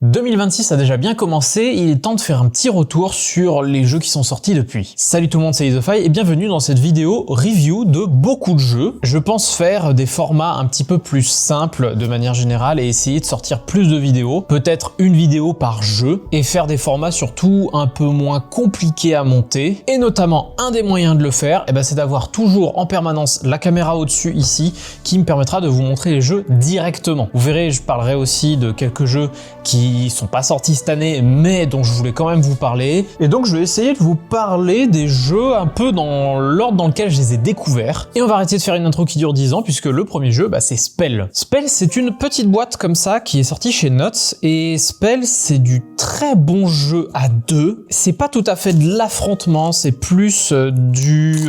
2026 a déjà bien commencé, il est temps de faire un petit retour sur les jeux qui sont sortis depuis. Salut tout le monde, c'est Isofy et bienvenue dans cette vidéo review de beaucoup de jeux. Je pense faire des formats un petit peu plus simples de manière générale et essayer de sortir plus de vidéos, peut-être une vidéo par jeu, et faire des formats surtout un peu moins compliqués à monter. Et notamment, un des moyens de le faire, c'est d'avoir toujours en permanence la caméra au-dessus ici, qui me permettra de vous montrer les jeux directement. Vous verrez, je parlerai aussi de quelques jeux qui sont pas sortis cette année, mais dont je voulais quand même vous parler. Et donc je vais essayer de vous parler des jeux un peu dans l'ordre dans lequel je les ai découverts. Et on va arrêter de faire une intro qui dure 10 ans, puisque le premier jeu, c'est Spell. Spell, c'est une petite boîte comme ça qui est sortie chez Nuts. Et Spell, c'est du très bon jeu à deux. C'est pas tout à fait de l'affrontement, c'est plus du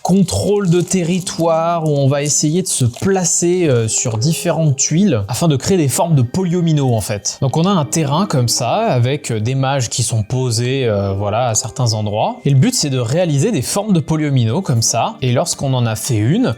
contrôle de territoire, où on va essayer de se placer sur différentes tuiles afin de créer des formes de polyomino en fait. Donc on a un terrain comme ça avec des mages qui sont posés à certains endroits, et le but c'est de réaliser des formes de polyomino comme ça, et lorsqu'on en a fait une,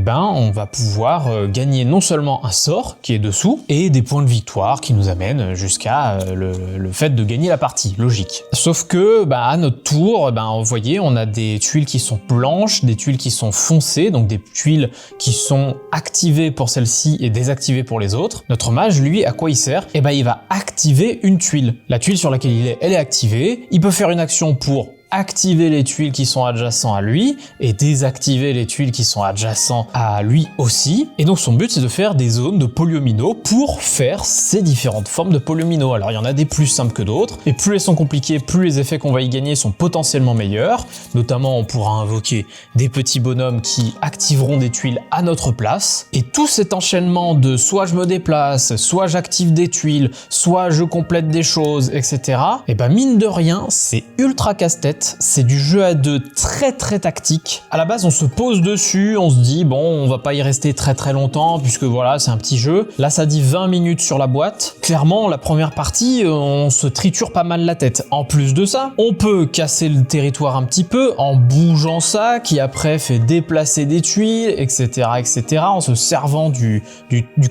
on va pouvoir gagner non seulement un sort qui est dessous et des points de victoire qui nous amènent jusqu'à le fait de gagner la partie, logique. Sauf que à notre tour, vous voyez, on a des tuiles qui sont blanches, des tuiles qui sont foncées, donc des tuiles qui sont activées pour celle-ci et désactivées pour les autres. Notre mage, lui, à quoi il sert? Il va activer une tuile. La tuile sur laquelle il est, elle est activée. Il peut faire une action pour activer les tuiles qui sont adjacentes à lui et désactiver les tuiles qui sont adjacentes à lui aussi. Et donc son but c'est de faire des zones de polyomino pour faire ces différentes formes de polyomino. Alors il y en a des plus simples que d'autres, et plus elles sont compliquées, plus les effets qu'on va y gagner sont potentiellement meilleurs. Notamment on pourra invoquer des petits bonhommes qui activeront des tuiles à notre place. Et tout cet enchaînement de soit je me déplace, soit j'active des tuiles, soit je complète des choses, etc. Mine de rien, c'est ultra casse-tête. C'est du jeu à deux très tactique. À la base, on se pose dessus, on se dit bon, on va pas y rester très longtemps puisque voilà, c'est un petit jeu. Là, ça dit 20 minutes sur la boîte. Clairement, la première partie, on se triture pas mal la tête. En plus de ça, on peut casser le territoire un petit peu en bougeant ça, qui après fait déplacer des tuiles, etc., en se servant du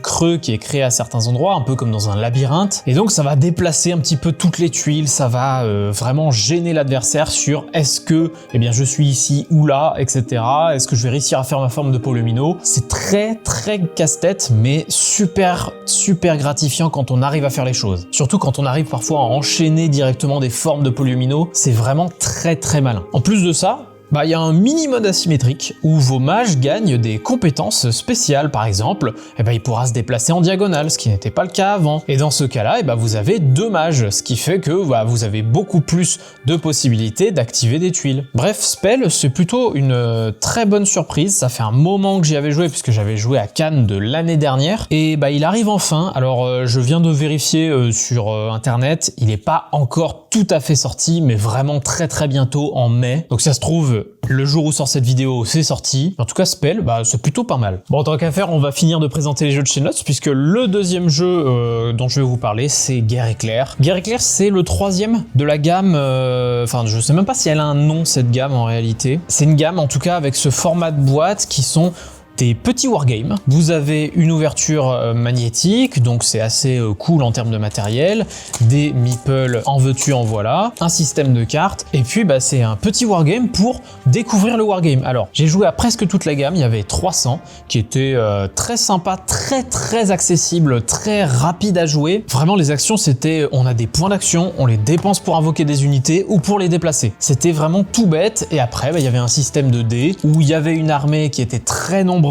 creux qui est créé à certains endroits, un peu comme dans un labyrinthe. Et donc, ça va déplacer un petit peu toutes les tuiles, ça va vraiment gêner l'adversaire sur est-ce que je suis ici ou là, etc. Est-ce que je vais réussir à faire ma forme de polyomino? C'est très casse-tête, mais super gratifiant quand on arrive à faire les choses. Surtout quand on arrive parfois à enchaîner directement des formes de polyomino, c'est vraiment très malin. En plus de ça, il y a un mini-mode asymétrique où vos mages gagnent des compétences spéciales. Par exemple, il pourra se déplacer en diagonale, ce qui n'était pas le cas avant. Et dans ce cas-là, vous avez deux mages, ce qui fait que vous avez beaucoup plus de possibilités d'activer des tuiles. Bref, Spell, c'est plutôt une très bonne surprise. Ça fait un moment que j'y avais joué, puisque j'avais joué à Cannes de l'année dernière. Et il arrive enfin. Alors, je viens de vérifier sur Internet. Il n'est pas encore tout à fait sorti, mais vraiment très bientôt, en mai. Donc ça se trouve, le jour où sort cette vidéo, c'est sorti. En tout cas, Spell, c'est plutôt pas mal. Bon, tant qu'à faire, on va finir de présenter les jeux de chez Nuts, puisque le deuxième jeu dont je vais vous parler, c'est Guerre Éclair. Guerre Éclair, c'est le troisième de la gamme, je sais même pas si elle a un nom, cette gamme, en réalité. C'est une gamme, en tout cas, avec ce format de boîte qui sont des petits wargames. Vous avez une ouverture magnétique, donc c'est assez cool en termes de matériel, des meeples en veux-tu en voilà, un système de cartes, et puis c'est un petit wargame pour découvrir le wargame. Alors, j'ai joué à presque toute la gamme, il y avait 300, qui était très sympa, très accessible, très rapide à jouer. Vraiment, les actions, c'était, on a des points d'action, on les dépense pour invoquer des unités ou pour les déplacer. C'était vraiment tout bête, et après, il y avait un système de dés, où il y avait une armée qui était très nombreuse,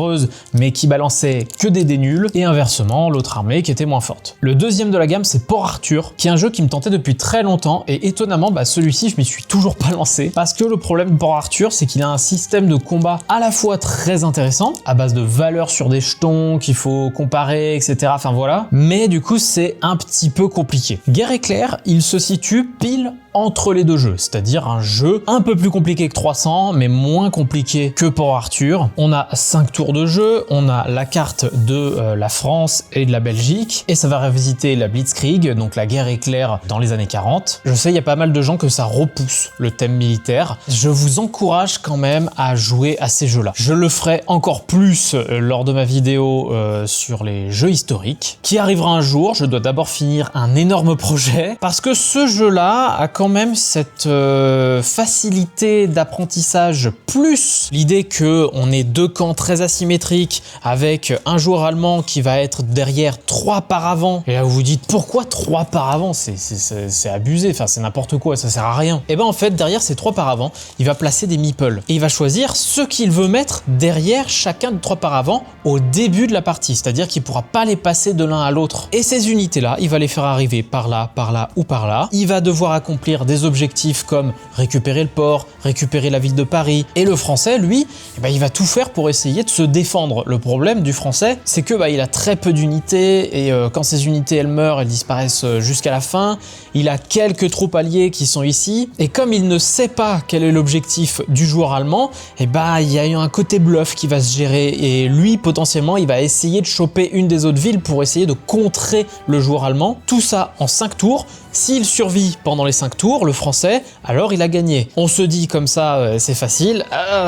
mais qui balançait que des dés nuls, et inversement l'autre armée qui était moins forte. Le deuxième de la gamme, c'est Port Arthur, qui est un jeu qui me tentait depuis très longtemps, et étonnamment celui-ci je m'y suis toujours pas lancé, parce que le problème de Port Arthur, c'est qu'il a un système de combat à la fois très intéressant, à base de valeurs sur des jetons qu'il faut comparer, etc. Mais du coup c'est un petit peu compliqué. Guerre Éclair, il se situe pile entre les deux jeux, c'est-à-dire un jeu un peu plus compliqué que 300, mais moins compliqué que Port Arthur. On a 5 tours de jeu, on a la carte de la France et de la Belgique, et ça va revisiter la Blitzkrieg, donc la guerre éclair dans les années 40. Je sais, il y a pas mal de gens que ça repousse le thème militaire. Je vous encourage quand même à jouer à ces jeux-là. Je le ferai encore plus lors de ma vidéo sur les jeux historiques, qui arrivera un jour. Je dois d'abord finir un énorme projet, parce que ce jeu-là a quand même cette facilité d'apprentissage, plus l'idée que on est deux camps très asymétriques, avec un joueur allemand qui va être derrière 3 paravents. Et là vous vous dites, pourquoi 3 paravents? C'est abusé, enfin c'est n'importe quoi, ça sert à rien. Et ben en fait, derrière ces 3 paravents, il va placer des meeples. Et il va choisir ce qu'il veut mettre derrière chacun de 3 paravents au début de la partie. C'est-à-dire qu'il ne pourra pas les passer de l'un à l'autre. Et ces unités-là, il va les faire arriver par là ou par là. Il va devoir accomplir des objectifs comme récupérer le port, récupérer la ville de Paris. Et le français, lui, eh ben, il va tout faire pour essayer de se défendre. Le problème du français, c'est que il a très peu d'unités et quand ces unités elles meurent, elles disparaissent jusqu'à la fin. Il a quelques troupes alliées qui sont ici. Et comme il ne sait pas quel est l'objectif du joueur allemand, eh ben, il y a eu un côté bluff qui va se gérer. Et lui, potentiellement, il va essayer de choper une des autres villes pour essayer de contrer le joueur allemand. Tout ça en 5 tours. S'il survit pendant les 5 tours, le français, alors il a gagné. On se dit comme ça, c'est facile,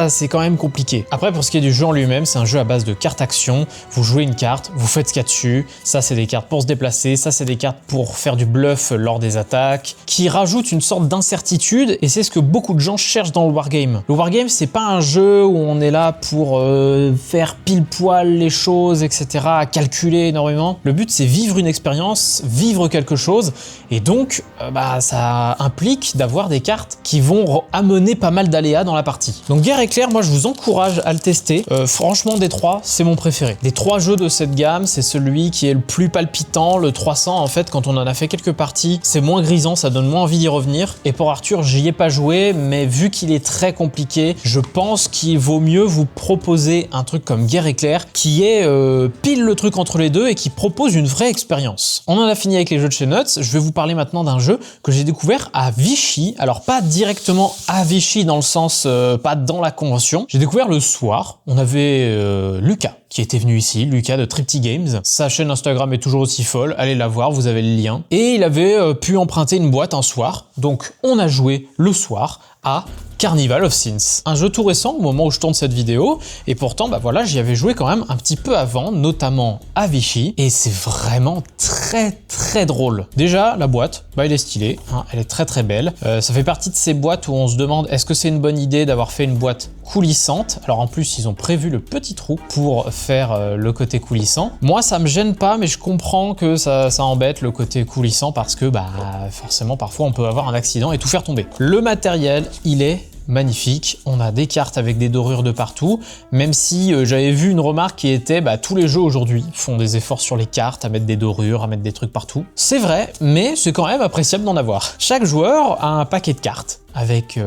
c'est quand même compliqué. Après, pour ce qui est du jeu en lui-même, c'est un jeu à base de cartes action. Vous jouez une carte, vous faites ce qu'il y a dessus. Ça, c'est des cartes pour se déplacer. Ça, c'est des cartes pour faire du bluff lors des attaques, qui rajoutent une sorte d'incertitude. Et c'est ce que beaucoup de gens cherchent dans le wargame. Le wargame, c'est pas un jeu où on est là pour faire pile poil les choses, etc., à calculer énormément. Le but, c'est vivre une expérience, vivre quelque chose. Et donc, ça implique d'avoir des cartes qui vont amener pas mal d'aléas dans la partie. Donc Guerre éclair, moi je vous encourage à le tester. Franchement, des 3, c'est mon préféré. Des 3 jeux de cette gamme, c'est celui qui est le plus palpitant. Le 300, en fait, quand on en a fait quelques parties, c'est moins grisant, ça donne moins envie d'y revenir. Et pour Arthur, j'y ai pas joué, mais vu qu'il est très compliqué, je pense qu'il vaut mieux vous proposer un truc comme Guerre éclair, qui est pile le truc entre les deux et qui propose une vraie expérience. On en a fini avec les jeux de chez Nuts. Je vais vous parler maintenant d'un jeu que j'ai découvert à Vichy. Alors pas directement à Vichy dans le sens pas dans la convention. J'ai découvert le soir. On avait Lucas qui était venu ici, Lucas de Tripty Games. Sa chaîne Instagram est toujours aussi folle, allez la voir, vous avez le lien. Et il avait pu emprunter une boîte un soir. Donc on a joué le soir à Carnival of Sins. Un jeu tout récent au moment où je tourne cette vidéo, et pourtant voilà, j'y avais joué quand même un petit peu avant, notamment à Vichy, et c'est vraiment très drôle. Déjà, la boîte, elle est stylée, hein, elle est très belle. Ça fait partie de ces boîtes où on se demande est-ce que c'est une bonne idée d'avoir fait une boîte coulissante. Alors en plus, ils ont prévu le petit trou pour faire le côté coulissant. Moi, ça me gêne pas, mais je comprends que ça embête le côté coulissant parce que forcément, parfois, on peut avoir un accident et tout faire tomber. Le matériel, il est magnifique, on a des cartes avec des dorures de partout, même si j'avais vu une remarque qui était tous les jeux aujourd'hui font des efforts sur les cartes, à mettre des dorures, à mettre des trucs partout. C'est vrai, mais c'est quand même appréciable d'en avoir. Chaque joueur a un paquet de cartes avec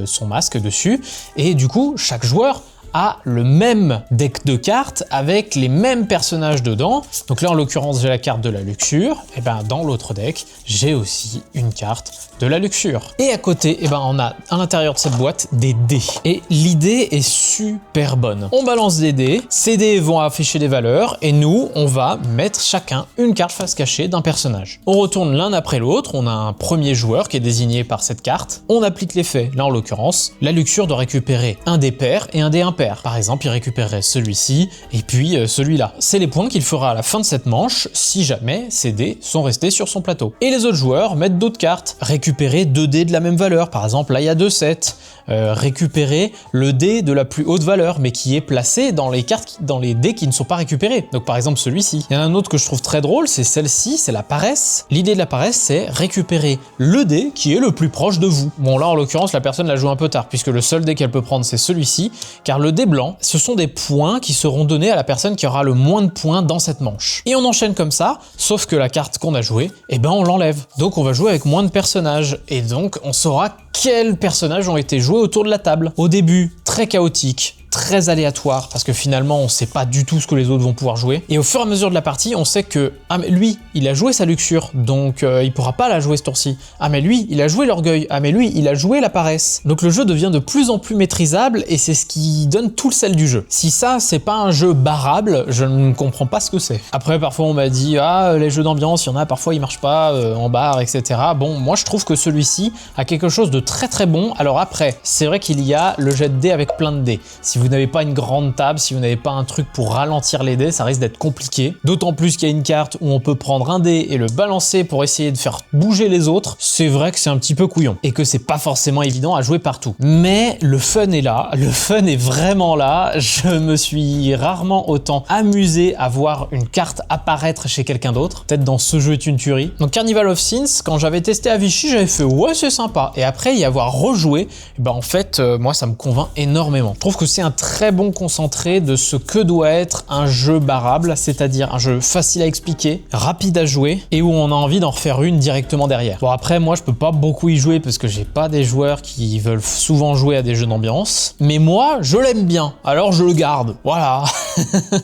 son masque dessus, et du coup, chaque joueur a le même deck de cartes avec les mêmes personnages dedans. Donc là, en l'occurrence, j'ai la carte de la luxure. Et dans l'autre deck, j'ai aussi une carte de la luxure. Et à côté, on a à l'intérieur de cette boîte des dés. Et l'idée est super bonne. On balance des dés, ces dés vont afficher des valeurs, et nous, on va mettre chacun une carte face cachée d'un personnage. On retourne l'un après l'autre, on a un premier joueur qui est désigné par cette carte. On applique l'effet. Là, en l'occurrence, la luxure doit récupérer un dé pair et un dé impair. Par exemple, il récupérerait celui-ci et puis celui-là. C'est les points qu'il fera à la fin de cette manche si jamais ces dés sont restés sur son plateau. Et les autres joueurs mettent d'autres cartes. Récupérer 2 dés de la même valeur. Par exemple, là, il y a 2-7. Récupérer le dé de la plus haute valeur, mais qui est placé dans les cartes, dans les dés qui ne sont pas récupérés. Donc par exemple celui-ci. Il y en a un autre que je trouve très drôle, c'est celle-ci, c'est la paresse. L'idée de la paresse, c'est récupérer le dé qui est le plus proche de vous. Bon là, en l'occurrence, la personne l'a joué un peu tard, puisque le seul dé qu'elle peut prendre, c'est celui-ci, car le dé blanc, ce sont des points qui seront donnés à la personne qui aura le moins de points dans cette manche. Et on enchaîne comme ça, sauf que la carte qu'on a jouée, on l'enlève. Donc on va jouer avec moins de personnages, et donc on saura quels personnages ont été joués autour de la table. Au début, très chaotique, très aléatoire parce que finalement on sait pas du tout ce que les autres vont pouvoir jouer. Et au fur et à mesure de la partie, on sait que ah mais lui, il a joué sa luxure, donc il pourra pas la jouer ce tour-ci. Ah mais lui, il a joué l'orgueil. Ah mais lui, il a joué la paresse. Donc le jeu devient de plus en plus maîtrisable et c'est ce qui donne tout le sel du jeu. Si ça, c'est pas un jeu barrable, je ne comprends pas ce que c'est. Après, parfois on m'a dit ah les jeux d'ambiance, il y en a parfois ils marchent pas en bar, etc. Bon, moi je trouve que celui-ci a quelque chose de très très bon. Alors après, c'est vrai qu'il y a le jet de dés avec plein de dés. Si vous n'avez pas une grande table, si vous n'avez pas un truc pour ralentir les dés, ça risque d'être compliqué. D'autant plus qu'il y a une carte où on peut prendre un dé et le balancer pour essayer de faire bouger les autres. C'est vrai que c'est un petit peu couillon et que c'est pas forcément évident à jouer partout. Mais le fun est là, le fun est vraiment là. Je me suis rarement autant amusé à voir une carte apparaître chez quelqu'un d'autre. Peut-être dans ce jeu est une tuerie. Donc Carnival of Sins, quand j'avais testé à Vichy, j'avais fait ouais c'est sympa. Et après y avoir rejoué, en fait moi ça me convainc énormément. Je trouve que c'est un très bon concentré de ce que doit être un jeu barrable, c'est-à-dire un jeu facile à expliquer, rapide à jouer et où on a envie d'en refaire une directement derrière. Bon après moi je peux pas beaucoup y jouer parce que j'ai pas des joueurs qui veulent souvent jouer à des jeux d'ambiance, mais moi je l'aime bien, alors je le garde, voilà.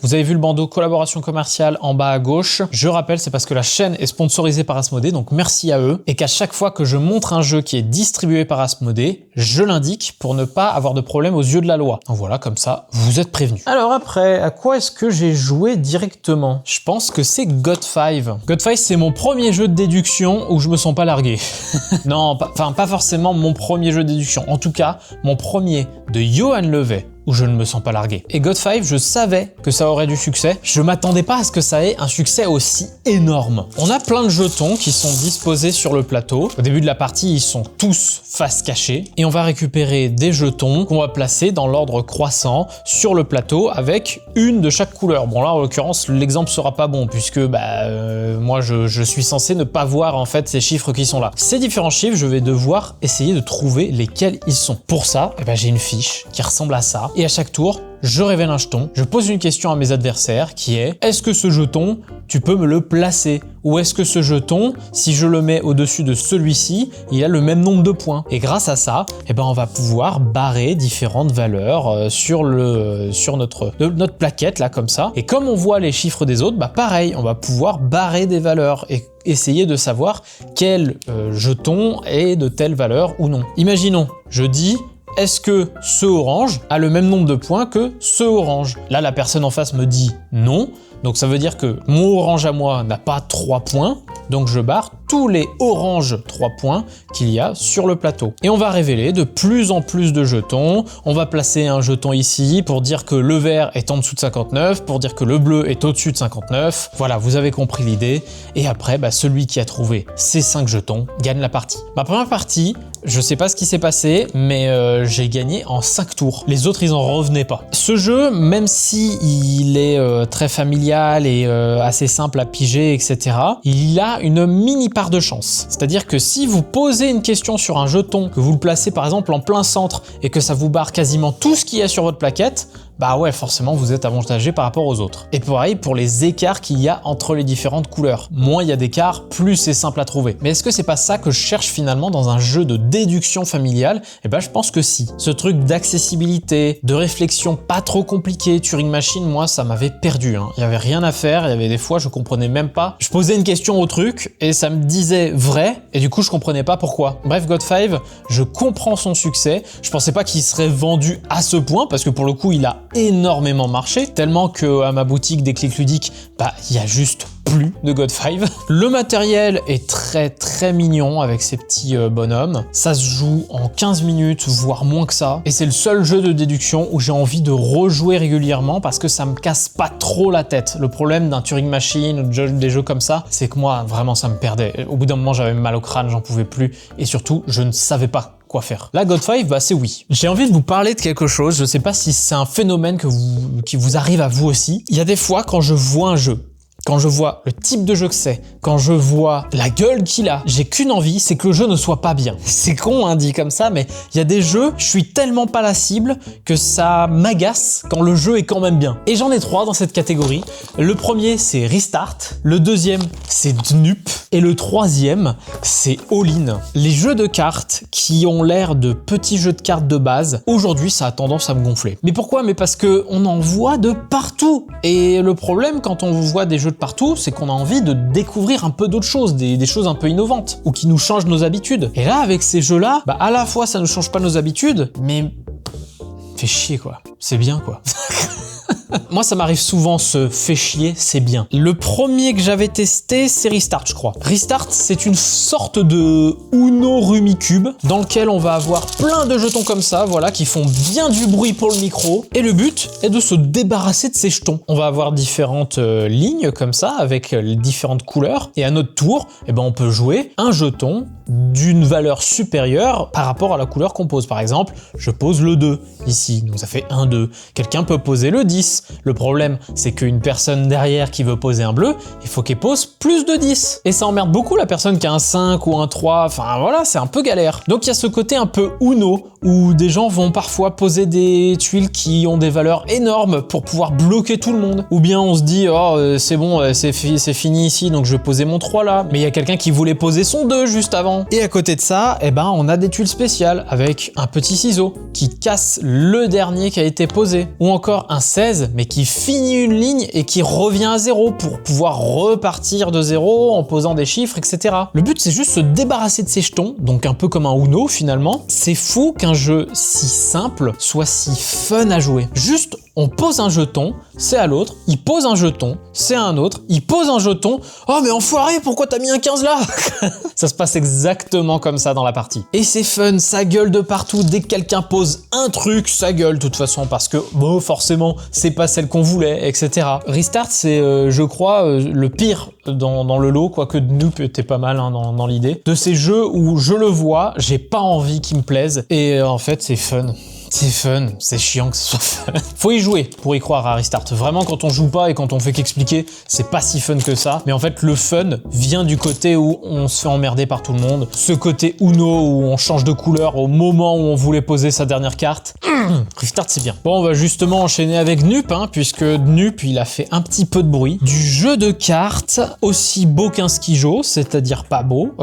Vous avez vu le bandeau collaboration commerciale en bas à gauche. Je rappelle, c'est parce que la chaîne est sponsorisée par Asmodée, donc merci à eux, et qu'à chaque fois que je montre un jeu qui est distribué par Asmodée, je l'indique pour ne pas avoir de problème aux yeux de la loi. Donc voilà, comme ça, vous êtes prévenus. Alors après, à quoi est-ce que j'ai joué directement? Je pense que c'est God 5. God 5, c'est mon premier jeu de déduction où je me sens pas largué. Non, pas forcément mon premier jeu de déduction. En tout cas, mon premier de Johan Levet, où je ne me sens pas largué. Et God 5, je savais que ça aurait du succès. Je m'attendais pas à ce que ça ait un succès aussi énorme. On a plein de jetons qui sont disposés sur le plateau. Au début de la partie, ils sont tous face cachée. Et on va récupérer des jetons qu'on va placer dans l'ordre croissant sur le plateau avec une de chaque couleur. Bon là, en l'occurrence, l'exemple sera pas bon puisque moi, je suis censé ne pas voir en fait ces chiffres qui sont là. Ces différents chiffres, je vais devoir essayer de trouver lesquels ils sont. Pour ça, j'ai une fiche qui ressemble à ça. Et à chaque tour, je révèle un jeton, je pose une question à mes adversaires qui est « Est-ce que ce jeton, tu peux me le placer ?» Ou est-ce que ce jeton, si je le mets au-dessus de celui-ci, il a le même nombre de points? Et grâce à ça, on va pouvoir barrer différentes valeurs sur notre plaquette, là, comme ça. Et comme on voit les chiffres des autres, pareil, on va pouvoir barrer des valeurs et essayer de savoir quel jeton est de telle valeur ou non. Imaginons, je dis est-ce que ce orange a le même nombre de points que ce orange? Là, la personne en face me dit non. Donc ça veut dire que mon orange à moi n'a pas 3 points. Donc je barre tous les oranges 3 points qu'il y a sur le plateau. Et on va révéler de plus en plus de jetons. On va placer un jeton ici pour dire que le vert est en dessous de 59, pour dire que le bleu est au-dessus de 59. Voilà, vous avez compris l'idée. Et après, celui qui a trouvé ces 5 jetons gagne la partie. Ma première partie, je sais pas ce qui s'est passé, mais j'ai gagné en 5 tours. Les autres, ils en revenaient pas. Ce jeu, même si il est très familial et assez simple à piger, etc., il a une mini part de chance. C'est-à-dire que si vous posez une question sur un jeton, que vous le placez par exemple en plein centre et que ça vous barre quasiment tout ce qu'il y a sur votre plaquette, ouais, forcément, vous êtes avantagé par rapport aux autres. Et pareil pour les écarts qu'il y a entre les différentes couleurs. Moins il y a d'écarts, plus c'est simple à trouver. Mais est-ce que c'est pas ça que je cherche finalement dans un jeu de déduction familiale? Je pense que si. Ce truc d'accessibilité, de réflexion pas trop compliqué, Turing Machine, moi, ça m'avait perdu. Il y avait rien à faire, il y avait des fois, je comprenais même pas. Je posais une question au truc et ça me disait vrai et du coup, je comprenais pas pourquoi. Bref, God 5, je comprends son succès. Je pensais pas qu'il serait vendu à ce point parce que pour le coup, il a énormément marché, tellement que à ma boutique des clics ludiques, il y a juste plus de God 5. Le matériel est très très mignon avec ces petits bonhommes. Ça se joue en 15 minutes, voire moins que ça. Et c'est le seul jeu de déduction où j'ai envie de rejouer régulièrement parce que ça me casse pas trop la tête. Le problème d'un Turing Machine, des jeux comme ça, c'est que moi, vraiment, ça me perdait. Au bout d'un moment, j'avais mal au crâne, j'en pouvais plus. Et surtout, je ne savais pas quoi faire. La God 5, c'est oui. J'ai envie de vous parler de quelque chose, je sais pas si c'est un phénomène qui vous arrive à vous aussi. Il y a des fois quand je vois un jeu quand je vois le type de jeu que c'est, quand je vois la gueule qu'il a, j'ai qu'une envie, c'est que le jeu ne soit pas bien. C'est con, hein, dit comme ça, mais il y a des jeux, je suis tellement pas la cible que ça m'agace quand le jeu est quand même bien. Et j'en ai 3 dans cette catégorie. Le premier, c'est Restart. Le deuxième, c'est Dnup. Et le troisième, c'est All In. Les jeux de cartes qui ont l'air de petits jeux de cartes de base, aujourd'hui, ça a tendance à me gonfler. Mais pourquoi? Mais parce que on en voit de partout. Et le problème, quand on voit des jeux de partout, c'est qu'on a envie de découvrir un peu d'autres choses, des choses un peu innovantes, ou qui nous changent nos habitudes. Et là, avec ces jeux-là, bah, à la fois, ça ne change pas nos habitudes, mais fait chier, quoi. C'est bien, quoi. Moi, ça m'arrive souvent, ce fait chier, c'est bien. Le premier que j'avais testé, c'est Restart, je crois. Restart, c'est une sorte de Uno Rumicube dans lequel on va avoir plein de jetons comme ça, voilà, qui font bien du bruit pour le micro. Et le but est de se débarrasser de ces jetons. On va avoir différentes lignes comme ça, avec les différentes couleurs. Et à notre tour, eh ben, on peut jouer un jeton d'une valeur supérieure par rapport à la couleur qu'on pose. Par exemple, je pose le 2 ici, donc ça fait 1, 2. Quelqu'un peut poser le 10. Le problème, c'est qu'une personne derrière qui veut poser un bleu, il faut qu'elle pose plus de 10. Et ça emmerde beaucoup la personne qui a un 5 ou un 3, enfin voilà, c'est un peu galère. Donc il y a ce côté un peu Uno, où des gens vont parfois poser des tuiles qui ont des valeurs énormes pour pouvoir bloquer tout le monde. Ou bien on se dit, oh c'est bon, c'est fini ici, donc je vais poser mon 3 là. Mais il y a quelqu'un qui voulait poser son 2 juste avant. Et à côté de ça, eh ben, on a des tuiles spéciales avec un petit ciseau qui casse le dernier qui a été posé. Ou encore un 16, mais qui finit une ligne et qui revient à 0 pour pouvoir repartir de 0 en posant des chiffres, etc. Le but, c'est juste se débarrasser de ces jetons, donc un peu comme un Uno finalement. C'est fou qu'un jeu si simple soit si fun à jouer. Juste, on pose un jeton, c'est à l'autre, il pose un jeton, c'est à un autre, il pose un jeton, oh mais enfoiré, pourquoi t'as mis un 15 là? Ça se passe exactement comme ça dans la partie. Et c'est fun, ça gueule de partout, dès que quelqu'un pose un truc, ça gueule de toute façon, parce que, bon, forcément, c'est pas celle qu'on voulait, etc. Restart, c'est, je crois, le pire dans le lot, quoique Dnup était pas mal hein, dans l'idée, de ces jeux où je le vois, j'ai pas envie qu'ils me plaisent, et en fait, c'est fun. C'est fun, c'est chiant que ce soit fun. Faut y jouer pour y croire à Restart. Vraiment, quand on joue pas et quand on fait qu'expliquer, c'est pas si fun que ça. Mais en fait, le fun vient du côté où on se fait emmerder par tout le monde. Ce côté Uno où on change de couleur au moment où on voulait poser sa dernière carte. Restart, c'est bien. Bon, on va justement enchaîner avec Dnup, hein, puisque Dnup, il a fait un petit peu de bruit. Du jeu de cartes aussi beau qu'un skijo, c'est-à-dire pas beau,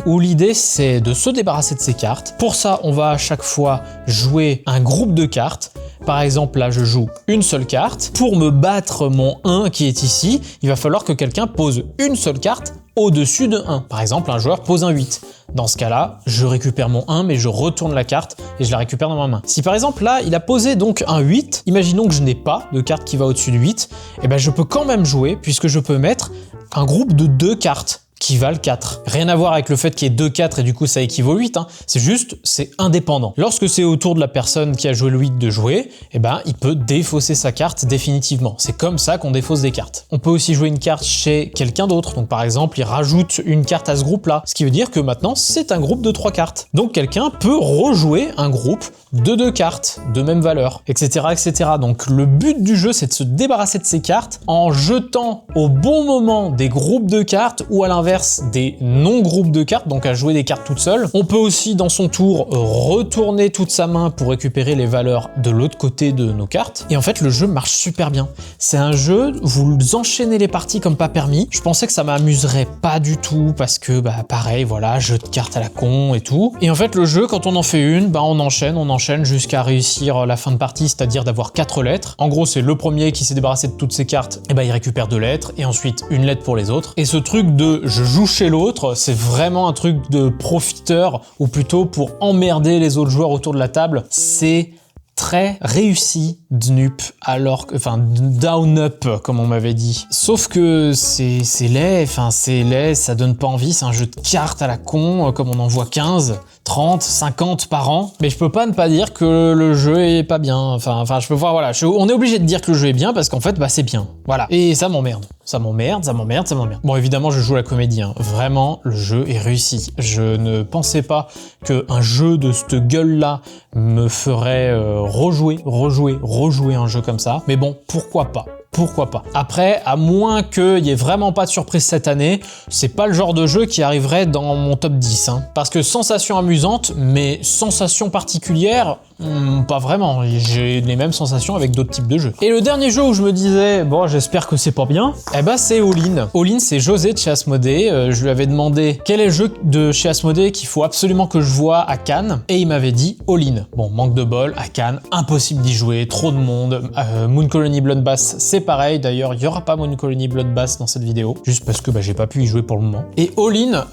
où l'idée, c'est de se débarrasser de ses cartes. Pour ça, on va à chaque fois jouer un groupe de cartes. Par exemple, là, je joue une seule carte. Pour me battre mon 1 qui est ici, il va falloir que quelqu'un pose une seule carte au-dessus de 1. Par exemple, un joueur pose un 8. Dans ce cas-là, je récupère mon 1, mais je retourne la carte et je la récupère dans ma main. Si par exemple, là, il a posé donc un 8, imaginons que je n'ai pas de carte qui va au-dessus de 8, et ben je peux quand même jouer, puisque je peux mettre un groupe de 2 cartes qui valent 4. Rien à voir avec le fait qu'il y ait 2 4 et du coup ça équivaut 8, hein. C'est juste, c'est indépendant. Lorsque c'est au tour de la personne qui a joué le 8 de jouer, eh ben, il peut défausser sa carte définitivement. C'est comme ça qu'on défausse des cartes. On peut aussi jouer une carte chez quelqu'un d'autre. Donc par exemple, il rajoute une carte à ce groupe-là. Ce qui veut dire que maintenant, c'est un groupe de 3 cartes. Donc quelqu'un peut rejouer un groupe de 2 cartes de même valeur, etc., etc. Donc le but du jeu, c'est de se débarrasser de ces cartes en jetant au bon moment des groupes de cartes ou à l'inverse des non-groupes de cartes, donc à jouer des cartes toutes seules. On peut aussi dans son tour retourner toute sa main pour récupérer les valeurs de l'autre côté de nos cartes. Et en fait, le jeu marche super bien. C'est un jeu, vous enchaînez les parties comme pas permis. Je pensais que ça m'amuserait pas du tout parce que, bah pareil, voilà, jeu de cartes à la con et tout. Et en fait, le jeu, quand on en fait une, bah on enchaîne jusqu'à réussir la fin de partie, c'est-à-dire d'avoir 4 lettres. En gros, c'est le premier qui s'est débarrassé de toutes ses cartes, et bah il récupère 2 lettres, et ensuite une lettre pour les autres. Et ce truc de je joue chez l'autre, c'est vraiment un truc de profiteur, ou plutôt pour emmerder les autres joueurs autour de la table. C'est très réussi Dnup, alors que, enfin, Down Up, comme on m'avait dit. Sauf que c'est laid, ça donne pas envie, c'est un jeu de cartes à la con, comme on en voit 15, 30, 50 par an. Mais je peux pas ne pas dire que le jeu est pas bien, enfin, je peux voir, voilà, on est obligé de dire que le jeu est bien parce qu'en fait, bah, c'est bien. Voilà. Et ça m'emmerde. Ça m'emmerde. Bon, évidemment, je joue la comédie, hein. Vraiment, le jeu est réussi. Je ne pensais pas qu'un jeu de cette gueule-là me ferait rejouer un jeu comme ça. Mais bon, pourquoi pas? pourquoi pas. Après, à moins qu'il n'y ait vraiment pas de surprise cette année, c'est pas le genre de jeu qui arriverait dans mon top 10. Hein. Parce que sensation amusante, mais sensation particulière, pas vraiment. J'ai les mêmes sensations avec d'autres types de jeux. Et le dernier jeu où je me disais, bon, j'espère que c'est pas bien, eh ben c'est All-in. All-in, c'est José de chez Asmodée. Je lui avais demandé quel est le jeu de chez Asmodée qu'il faut absolument que je vois à Cannes, et il m'avait dit All-in. Bon, manque de bol, à Cannes, impossible d'y jouer, trop de monde. Moon Colony Bloodbath, c'est pareil. D'ailleurs, il y aura pas Moon Colony Bloodbath dans cette vidéo, juste parce que j'ai pas pu y jouer pour le moment. Et All-in,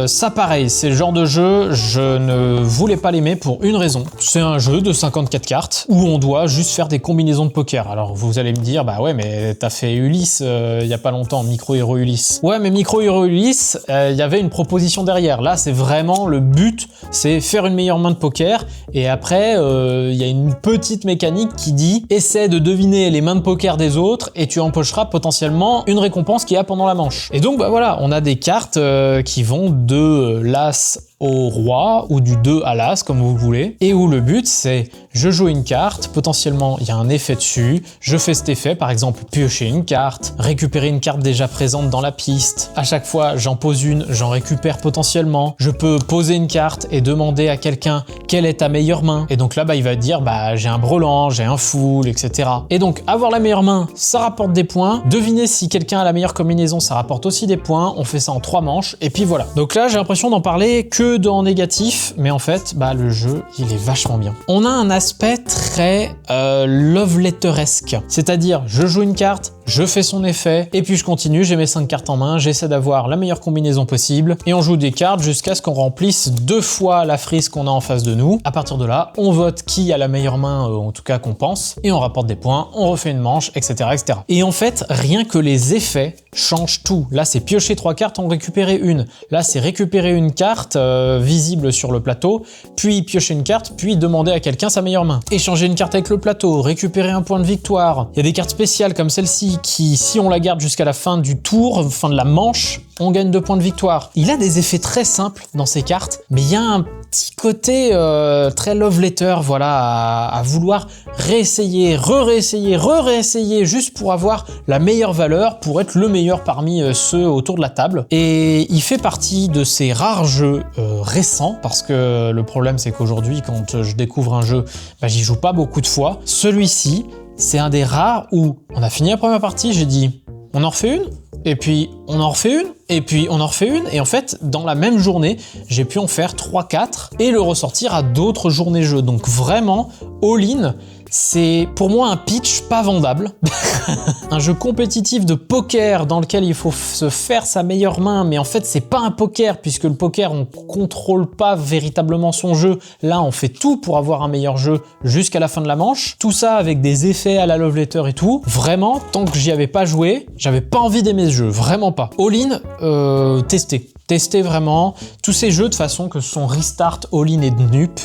ça pareil, c'est le genre de jeu, je ne voulais pas l'aimer pour une raison. C'est un jeu de 54 cartes où on doit juste faire des combinaisons de poker. Alors vous allez me dire, bah ouais, mais t'as fait Ulysse il y a pas longtemps, Micro Hero Ulysse. Ouais, mais Micro Hero Ulysse, il y avait une proposition derrière. Là, c'est vraiment le but, c'est faire une meilleure main de poker. Et après, il y a une petite mécanique qui dit, essaie de deviner les mains de poker des autres et tu empocheras potentiellement une récompense qu'il y a pendant la manche. Et donc, bah voilà, on a des cartes qui vont de l'As au roi ou du 2 à l'as comme vous voulez, et où le but c'est je joue une carte, potentiellement il y a un effet dessus, je fais cet effet, par exemple piocher une carte, récupérer une carte déjà présente dans la piste, à chaque fois j'en pose une, j'en récupère potentiellement, je peux poser une carte et demander à quelqu'un quelle est ta meilleure main, et donc là il va dire j'ai un brelan, j'ai un full, etc. Et donc avoir la meilleure main ça rapporte des points, deviner si quelqu'un a la meilleure combinaison ça rapporte aussi des points, on fait ça en 3 manches, et puis voilà. Donc là j'ai l'impression d'en parler que en négatif, mais en fait, le jeu, il est vachement bien. On a un aspect très love letter-esque, c'est-à-dire, je joue une carte, je fais son effet, et puis je continue, j'ai mes 5 cartes en main, j'essaie d'avoir la meilleure combinaison possible, et on joue des cartes jusqu'à ce qu'on remplisse 2 fois la frise qu'on a en face de nous. À partir de là, on vote qui a la meilleure main, en tout cas qu'on pense, et on rapporte des points, on refait une manche, etc., etc. Et en fait, rien que les effets changent tout. Là, c'est piocher 3 cartes, en récupérer une. Là, c'est récupérer une carte visible sur le plateau, puis piocher une carte, puis demander à quelqu'un sa meilleure main. Échanger une carte avec le plateau, récupérer un point de victoire. Il y a des cartes spéciales comme celle-ci qui, si on la garde jusqu'à la fin du tour, fin de la manche, on gagne 2 points de victoire. Il a des effets très simples dans ces cartes, mais il y a un petit côté très love letter, voilà, à vouloir réessayer, réessayer, juste pour avoir la meilleure valeur, pour être le meilleur parmi ceux autour de la table. Et il fait partie de ces rares jeux récents, parce que le problème c'est qu'aujourd'hui, quand je découvre un jeu, j'y joue pas beaucoup de fois. Celui-ci, c'est un des rares où on a fini la première partie, j'ai dit, on en refait une ? Et puis on en refait une, et puis on en refait une, et en fait dans la même journée j'ai pu en faire 3-4 et le ressortir à d'autres journées jeux. Donc vraiment All-in, c'est pour moi un pitch pas vendable. Un jeu compétitif de poker dans lequel il faut se faire sa meilleure main, mais en fait c'est pas un poker, puisque le poker on contrôle pas véritablement son jeu. Là on fait tout pour avoir un meilleur jeu jusqu'à la fin de la manche. Tout ça avec des effets à la love letter et tout. Vraiment, tant que j'y avais pas joué, j'avais pas envie d'aimer ce jeu, vraiment pas. All-in, testez vraiment. Tous ces jeux de façon que ce sont Restart, All-in et Dnup,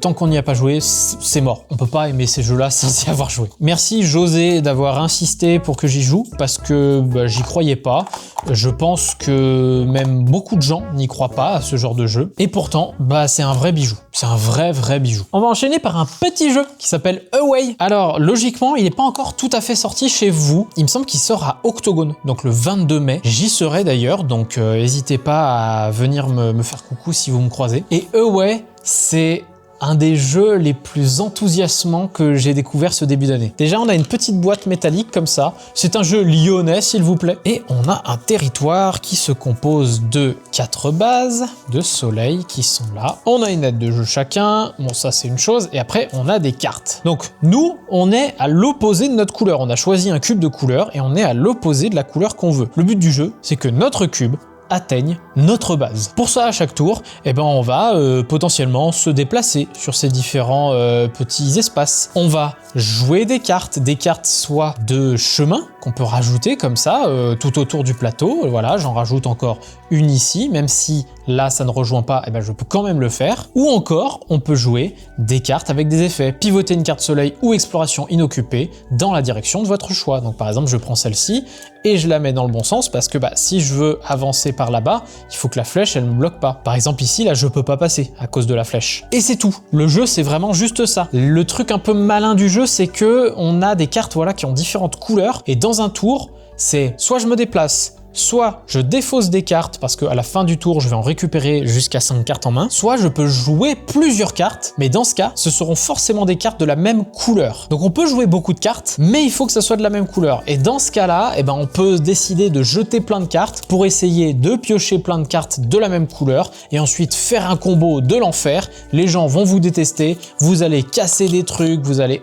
tant qu'on n'y a pas joué, c'est mort. On peut pas aimer ces jeux-là sans y avoir joué. Merci José d'avoir insisté pour que j'y joue, parce que j'y croyais pas. Je pense que même beaucoup de gens n'y croient pas à ce genre de jeu. Et pourtant, c'est un vrai bijou. C'est un vrai bijou. On va enchaîner par un petit jeu qui s'appelle Away. Alors, logiquement, il n'est pas encore tout à fait sorti chez vous. Il me semble qu'il sort à Octogone, donc le 22 mai. J'y serai d'ailleurs, donc n'hésitez pas à venir me faire coucou si vous me croisez. Et Away, c'est un des jeux les plus enthousiasmants que j'ai découvert ce début d'année. Déjà, on a une petite boîte métallique comme ça. C'est un jeu lyonnais, s'il vous plaît. Et on a un territoire qui se compose de 4 bases de soleil qui sont là. On a une aide de jeu chacun. Bon, ça, c'est une chose. Et après, on a des cartes. Donc, nous, on est à l'opposé de notre couleur. On a choisi un cube de couleur et on est à l'opposé de la couleur qu'on veut. Le but du jeu, c'est que notre cube atteigne notre base. Pour ça, à chaque tour, on va potentiellement se déplacer sur ces différents petits espaces. On va jouer des cartes soit de chemin qu'on peut rajouter comme ça tout autour du plateau. Voilà, j'en rajoute encore une ici, même si là ça ne rejoint pas, et ben je peux quand même le faire. Ou encore, on peut jouer des cartes avec des effets. Pivoter une carte soleil ou exploration inoccupée dans la direction de votre choix. Donc par exemple, je prends celle-ci et je la mets dans le bon sens parce que si je veux avancer par là-bas, il faut que la flèche elle me bloque pas. Par exemple ici, là je peux pas passer à cause de la flèche. Et c'est tout. Le jeu c'est vraiment juste ça. Le truc un peu malin du jeu, c'est que on a des cartes voilà qui ont différentes couleurs et dans un tour, c'est soit je me déplace, soit je défausse des cartes parce qu'à la fin du tour, je vais en récupérer jusqu'à 5 cartes en main, soit je peux jouer plusieurs cartes, mais dans ce cas, ce seront forcément des cartes de la même couleur. Donc on peut jouer beaucoup de cartes, mais il faut que ça soit de la même couleur. Et dans ce cas-là, on peut décider de jeter plein de cartes pour essayer de piocher plein de cartes de la même couleur et ensuite faire un combo de l'enfer. Les gens vont vous détester, vous allez casser des trucs, vous allez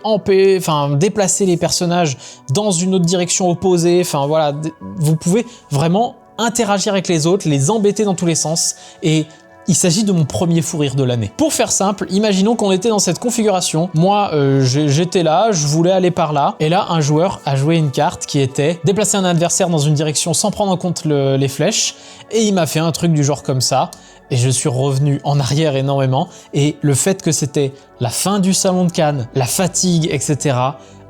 déplacer les personnages dans une autre direction opposée, voilà, vous pouvez vraiment interagir avec les autres, les embêter dans tous les sens et il s'agit de mon premier fou rire de l'année. Pour faire simple, imaginons qu'on était dans cette configuration. Moi, j'étais là, je voulais aller par là. Et là, un joueur a joué une carte qui était déplacer un adversaire dans une direction sans prendre en compte les flèches. Et il m'a fait un truc du genre comme ça. Et je suis revenu en arrière énormément. Et le fait que c'était la fin du salon de Cannes, la fatigue, etc.,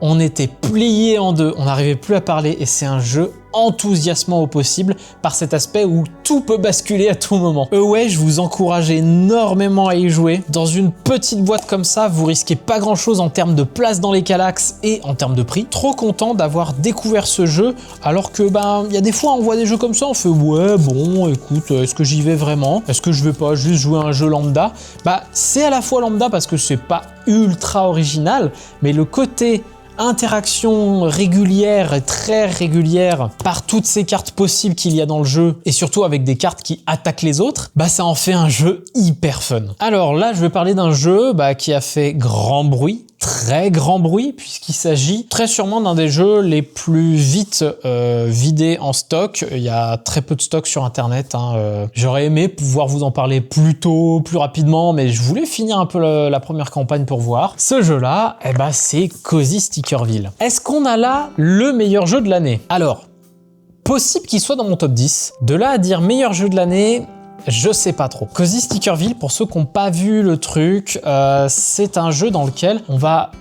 on était pliés en deux, on n'arrivait plus à parler et c'est un jeu enthousiasmant au possible par cet aspect où tout peut basculer à tout moment. Ouais, je vous encourage énormément à y jouer. Dans une petite boîte comme ça, vous risquez pas grand chose en termes de place dans les calax et en termes de prix. Trop content d'avoir découvert ce jeu alors que il y a des fois on voit des jeux comme ça, on fait ouais bon écoute, est-ce que j'y vais vraiment? Est-ce que je vais pas juste jouer à un jeu lambda? C'est à la fois lambda parce que c'est pas ultra original, mais le côté interaction régulière et très régulière par toutes ces cartes possibles qu'il y a dans le jeu et surtout avec des cartes qui attaquent les autres, ça en fait un jeu hyper fun. Alors là, je vais parler d'un jeu qui a fait grand bruit, très grand bruit, puisqu'il s'agit très sûrement d'un des jeux les plus vite vidés en stock. Il y a très peu de stock sur internet. J'aurais aimé pouvoir vous en parler plus tôt, plus rapidement, mais je voulais finir un peu la première campagne pour voir. Ce jeu-là, c'est Cozy Stickerville. Est-ce qu'on a là le meilleur jeu de l'année? Alors, possible qu'il soit dans mon top 10. De là à dire meilleur jeu de l'année, je sais pas trop. Cozy Stickerville, pour ceux qui n'ont pas vu le truc, c'est un jeu dans lequel on va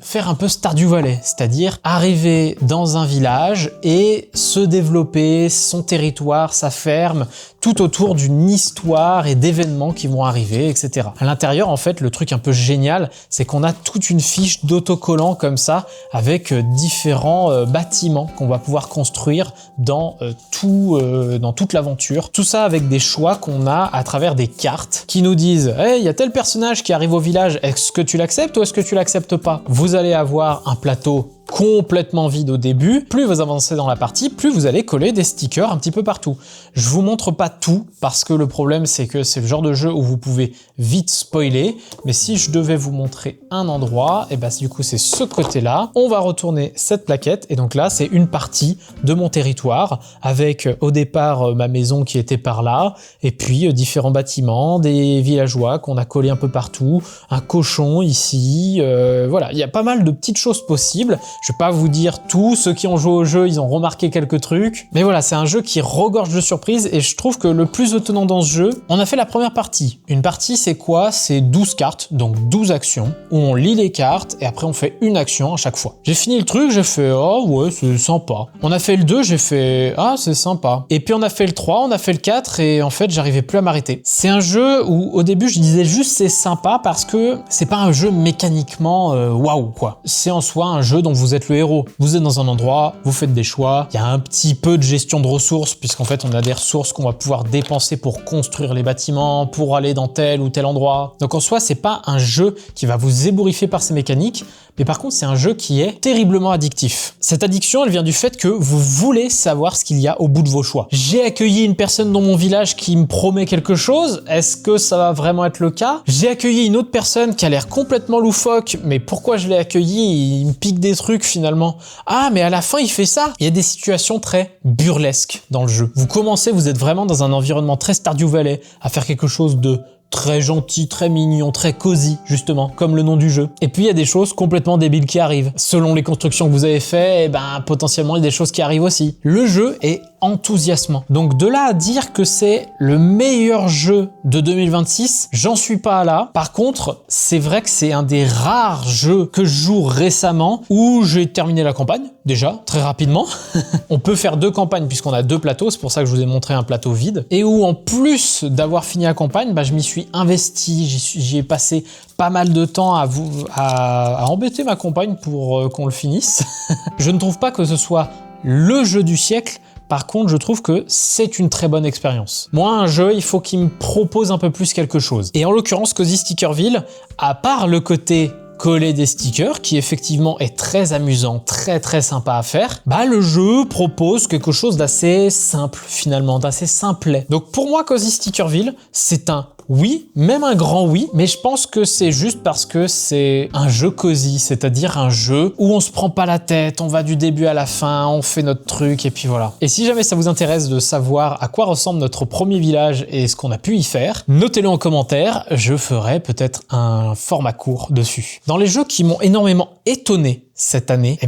faire un peu Stardew Valley, c'est-à-dire arriver dans un village et se développer son territoire, sa ferme, tout autour d'une histoire et d'événements qui vont arriver, etc. À l'intérieur, en fait, le truc un peu génial, c'est qu'on a toute une fiche d'autocollants comme ça, avec différents bâtiments qu'on va pouvoir construire dans toute l'aventure. Tout ça avec des choix qu'on a à travers des cartes qui nous disent « Hey, il y a tel personnage qui arrive au village, est-ce que tu l'acceptes ou est-ce que tu l'acceptes pas ?» Vous allez avoir un plateau complètement vide au début. Plus vous avancez dans la partie, plus vous allez coller des stickers un petit peu partout. Je vous montre pas tout parce que le problème c'est que c'est le genre de jeu où vous pouvez vite spoiler, mais si je devais vous montrer un endroit, du coup c'est ce côté-là. On va retourner cette plaquette et donc là c'est une partie de mon territoire avec au départ ma maison qui était par là et puis différents bâtiments, des villageois qu'on a collés un peu partout, un cochon ici, voilà, il y a pas mal de petites choses possibles. Je vais pas vous dire tout, ceux qui ont joué au jeu, ils ont remarqué quelques trucs. Mais voilà, c'est un jeu qui regorge de surprises et je trouve que le plus étonnant dans ce jeu, on a fait la première partie. Une partie, c'est quoi? C'est 12 cartes, donc 12 actions, où on lit les cartes et après on fait une action à chaque fois. J'ai fini le truc, j'ai fait « Oh ouais, c'est sympa ». On a fait le 2, j'ai fait « Ah, c'est sympa ». Et puis on a fait le 3, on a fait le 4 et en fait, j'arrivais plus à m'arrêter. C'est un jeu où au début, je disais juste « c'est sympa » parce que c'est pas un jeu mécaniquement waouh quoi. C'est en soi un jeu dont vous êtes le héros. Vous êtes dans un endroit, vous faites des choix, il y a un petit peu de gestion de ressources, puisqu'en fait on a des ressources qu'on va pouvoir dépenser pour construire les bâtiments, pour aller dans tel ou tel endroit. Donc en soi, c'est pas un jeu qui va vous ébouriffer par ses mécaniques, mais par contre c'est un jeu qui est terriblement addictif. Cette addiction, elle vient du fait que vous voulez savoir ce qu'il y a au bout de vos choix. J'ai accueilli une personne dans mon village qui me promet quelque chose, est-ce que ça va vraiment être le cas? J'ai accueilli une autre personne qui a l'air complètement loufoque, mais pourquoi je l'ai accueilli? Il me pique des trucs finalement. Ah, mais à la fin il fait ça. Il y a des situations très burlesques dans le jeu. Vous commencez, vous êtes vraiment dans un environnement très Stardew Valley, à faire quelque chose de très gentil, très mignon, très cosy, justement, comme le nom du jeu. Et puis il y a des choses complètement débiles qui arrivent. Selon les constructions que vous avez fait, potentiellement il y a des choses qui arrivent aussi. Le jeu est enthousiasmant. Donc de là à dire que c'est le meilleur jeu de 2026, j'en suis pas là. Par contre, c'est vrai que c'est un des rares jeux que je joue récemment où j'ai terminé la campagne, déjà, très rapidement. On peut faire 2 campagnes puisqu'on a 2 plateaux, c'est pour ça que je vous ai montré un plateau vide. Et où en plus d'avoir fini la campagne, je m'y suis investi, j'y ai passé pas mal de temps à embêter ma compagne pour qu'on le finisse. Je ne trouve pas que ce soit le jeu du siècle. Par contre, je trouve que c'est une très bonne expérience. Moi, un jeu, il faut qu'il me propose un peu plus quelque chose. Et en l'occurrence, Cozy Stickerville, à part le côté coller des stickers, qui effectivement est très amusant, très sympa à faire, le jeu propose quelque chose d'assez simple finalement, d'assez simplet. Donc pour moi, Cozy Stickerville, c'est un oui, même un grand oui, mais je pense que c'est juste parce que c'est un jeu cosy, c'est-à-dire un jeu où on se prend pas la tête, on va du début à la fin, on fait notre truc et puis voilà. Et si jamais ça vous intéresse de savoir à quoi ressemble notre premier village et ce qu'on a pu y faire, notez-le en commentaire, je ferai peut-être un format court dessus. Dans les jeux qui m'ont énormément étonné cette année,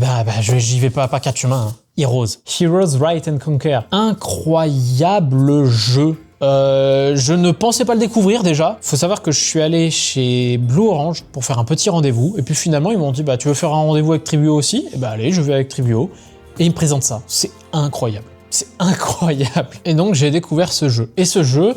j'y vais pas quatre chemins. Heroes Write and Conquer. Incroyable jeu. Je ne pensais pas le découvrir déjà. Faut savoir que je suis allé chez Blue Orange pour faire un petit rendez-vous. Et puis finalement, ils m'ont dit, tu veux faire un rendez-vous avec Tribuo aussi? Et allez, je vais avec Tribuo. Et ils me présentent ça. C'est incroyable. C'est incroyable. Et donc, j'ai découvert ce jeu. Et ce jeu,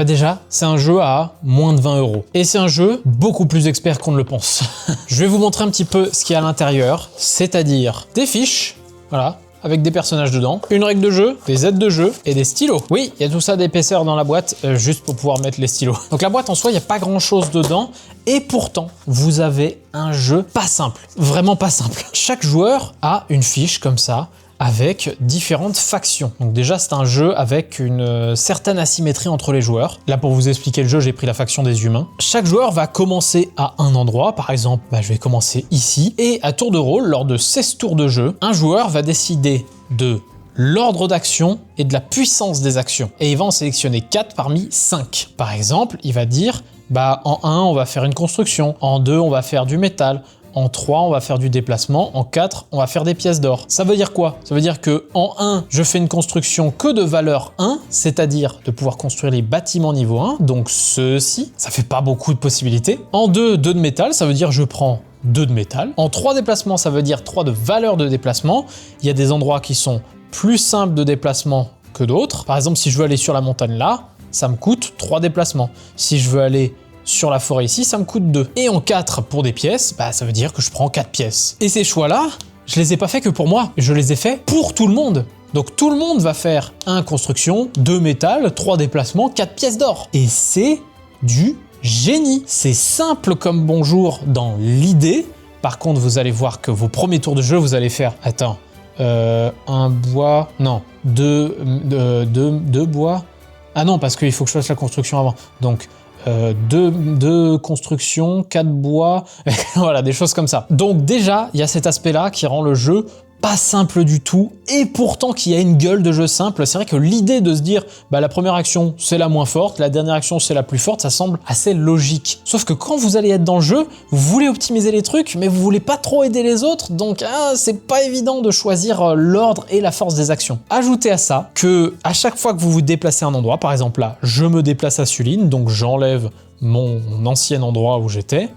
déjà, c'est un jeu à moins de 20 €. Et c'est un jeu beaucoup plus expert qu'on ne le pense. Je vais vous montrer un petit peu ce qu'il y a à l'intérieur. C'est-à-dire des fiches. Voilà. Avec des personnages dedans, une règle de jeu, des aides de jeu et des stylos. Oui, il y a tout ça d'épaisseur dans la boîte, juste pour pouvoir mettre les stylos. Donc la boîte en soi, il n'y a pas grand chose dedans, et pourtant, vous avez un jeu pas simple, vraiment pas simple. Chaque joueur a une fiche comme ça, avec différentes factions. Donc déjà, c'est un jeu avec une certaine asymétrie entre les joueurs. Là, pour vous expliquer le jeu, j'ai pris la faction des humains. Chaque joueur va commencer à un endroit. Par exemple, je vais commencer ici. Et à tour de rôle, lors de 16 tours de jeu, un joueur va décider de l'ordre d'action et de la puissance des actions. Et il va en sélectionner 4 parmi 5. Par exemple, il va dire, en 1, on va faire une construction. En 2, on va faire du métal. En 3, on va faire du déplacement. En 4, on va faire des pièces d'or. Ça veut dire quoi? Ça veut dire que en 1, je fais une construction que de valeur 1, c'est-à-dire de pouvoir construire les bâtiments niveau 1, donc ceux-ci. Ça fait pas beaucoup de possibilités. En 2, 2 de métal, ça veut dire je prends 2 de métal. En 3 déplacements, ça veut dire 3 de valeur de déplacement. Il y a des endroits qui sont plus simples de déplacement que d'autres. Par exemple, si je veux aller sur la montagne là, ça me coûte 3 déplacements. Si je veux aller sur la forêt ici, ça me coûte 2. Et en 4 pour des pièces, ça veut dire que je prends 4 pièces. Et ces choix-là, je les ai pas faits que pour moi, je les ai faits pour tout le monde. Donc tout le monde va faire 1 construction, 2 métal, 3 déplacements, 4 pièces d'or. Et c'est du génie. C'est simple comme bonjour dans l'idée. Par contre, vous allez voir que vos premiers tours de jeu, vous allez faire... un bois... Non, 2 bois... Ah non, parce qu'il faut que je fasse la construction avant. Donc... 2 constructions, 4 bois, voilà, des choses comme ça. Donc déjà, il y a cet aspect-là qui rend le jeu pas simple du tout, et pourtant qui a une gueule de jeu simple. C'est vrai que l'idée de se dire, la première action, c'est la moins forte, la dernière action, c'est la plus forte, ça semble assez logique. Sauf que quand vous allez être dans le jeu, vous voulez optimiser les trucs, mais vous voulez pas trop aider les autres, donc c'est pas évident de choisir l'ordre et la force des actions. Ajoutez à ça que à chaque fois que vous vous déplacez à un endroit, par exemple là, je me déplace à Suline, donc j'enlève mon ancien endroit où j'étais,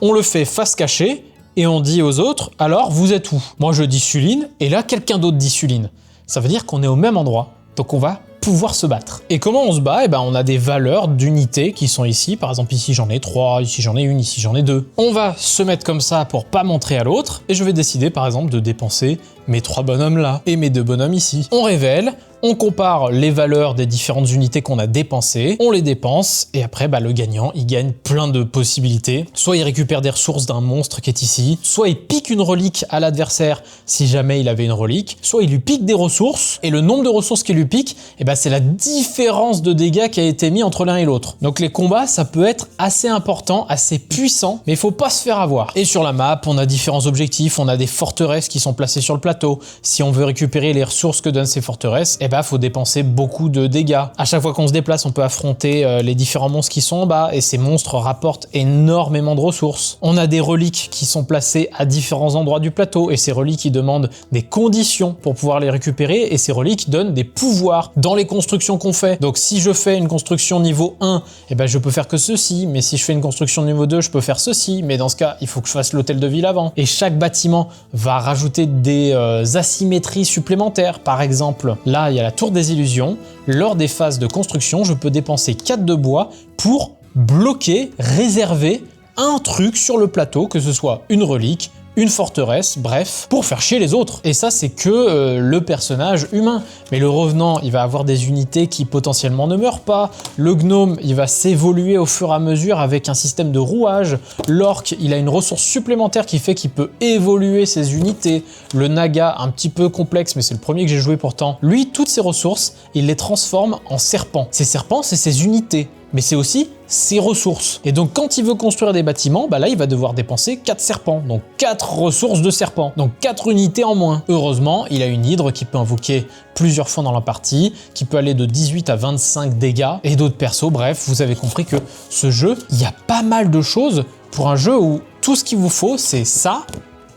on le fait face cachée, et on dit aux autres, alors vous êtes où? Moi je dis Suline, et là quelqu'un d'autre dit Suline. Ça veut dire qu'on est au même endroit, donc on va pouvoir se battre. Et comment on se bat? On a des valeurs d'unité qui sont ici. Par exemple, ici j'en ai 3, ici j'en ai 1, ici j'en ai 2. On va se mettre comme ça pour pas montrer à l'autre, et je vais décider par exemple de dépenser mes 3 bonhommes là, et mes 2 bonhommes ici. On révèle, on compare les valeurs des différentes unités qu'on a dépensées, on les dépense, et après le gagnant, il gagne plein de possibilités. Soit il récupère des ressources d'un monstre qui est ici, soit il pique une relique à l'adversaire si jamais il avait une relique, soit il lui pique des ressources, et le nombre de ressources qu'il lui pique, c'est la différence de dégâts qui a été mis entre l'un et l'autre. Donc les combats, ça peut être assez important, assez puissant, mais il faut pas se faire avoir. Et sur la map, on a différents objectifs, on a des forteresses qui sont placées sur le plateau. Si on veut récupérer les ressources que donnent ces forteresses, ben, faut dépenser beaucoup de dégâts. À chaque fois qu'on se déplace, on peut affronter les différents monstres qui sont en bas et ces monstres rapportent énormément de ressources. On a des reliques qui sont placées à différents endroits du plateau et ces reliques, ils demandent des conditions pour pouvoir les récupérer et ces reliques donnent des pouvoirs dans les constructions qu'on fait. Donc si je fais une construction niveau 1, eh ben, je peux faire que ceci, mais si je fais une construction niveau 2, je peux faire ceci, mais dans ce cas, il faut que je fasse l'hôtel de ville avant. Et chaque bâtiment va rajouter des asymétries supplémentaires. Par exemple, là, il y a la tour des illusions. Lors des phases de construction, je peux dépenser 4 de bois pour bloquer, réserver un truc sur le plateau, que ce soit une relique, une forteresse, bref, pour faire chier les autres. Et ça, c'est que le personnage humain. Mais le revenant, il va avoir des unités qui potentiellement ne meurent pas. Le gnome, il va s'évoluer au fur et à mesure avec un système de rouage. L'orc, il a une ressource supplémentaire qui fait qu'il peut évoluer ses unités. Le naga, un petit peu complexe, mais c'est le premier que j'ai joué pourtant. Lui, toutes ses ressources, il les transforme en serpents. Ces serpents, c'est ses unités. Mais c'est aussi ses ressources. Et donc quand il veut construire des bâtiments, bah là il va devoir dépenser 4 serpents, donc 4 ressources de serpents, donc 4 unités en moins. Heureusement, il a une hydre qui peut invoquer plusieurs fois dans la partie, qui peut aller de 18 à 25 dégâts, et d'autres persos, bref, vous avez compris que ce jeu, il y a pas mal de choses pour un jeu où tout ce qu'il vous faut, c'est ça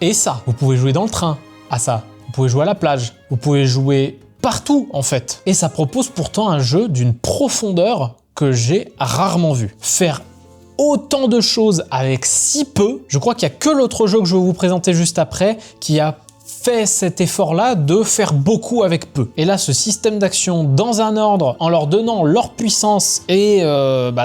et ça. Vous pouvez jouer dans le train à ça, vous pouvez jouer à la plage, vous pouvez jouer partout en fait. Et ça propose pourtant un jeu d'une profondeur que j'ai rarement vu. Faire autant de choses avec si peu, je crois qu'il n'y a que l'autre jeu que je vais vous présenter juste après qui a fait cet effort-là de faire beaucoup avec peu. Et là, ce système d'action dans un ordre, en leur donnant leur puissance et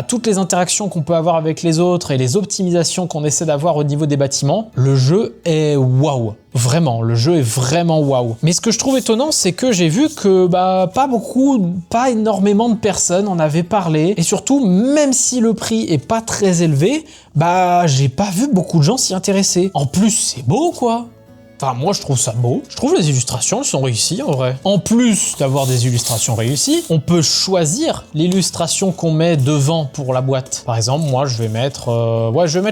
toutes les interactions qu'on peut avoir avec les autres et les optimisations qu'on essaie d'avoir au niveau des bâtiments, le jeu est waouh. Vraiment, le jeu est vraiment waouh. Mais ce que je trouve étonnant, c'est que j'ai vu que pas énormément de personnes en avaient parlé. Et surtout, même si le prix est pas très élevé, j'ai pas vu beaucoup de gens s'y intéresser. En plus, c'est beau quoi. Enfin, moi, je trouve ça beau. Je trouve les illustrations, elles sont réussies, en vrai. En plus d'avoir des illustrations réussies, on peut choisir l'illustration qu'on met devant pour la boîte. Par exemple, moi, je vais mettre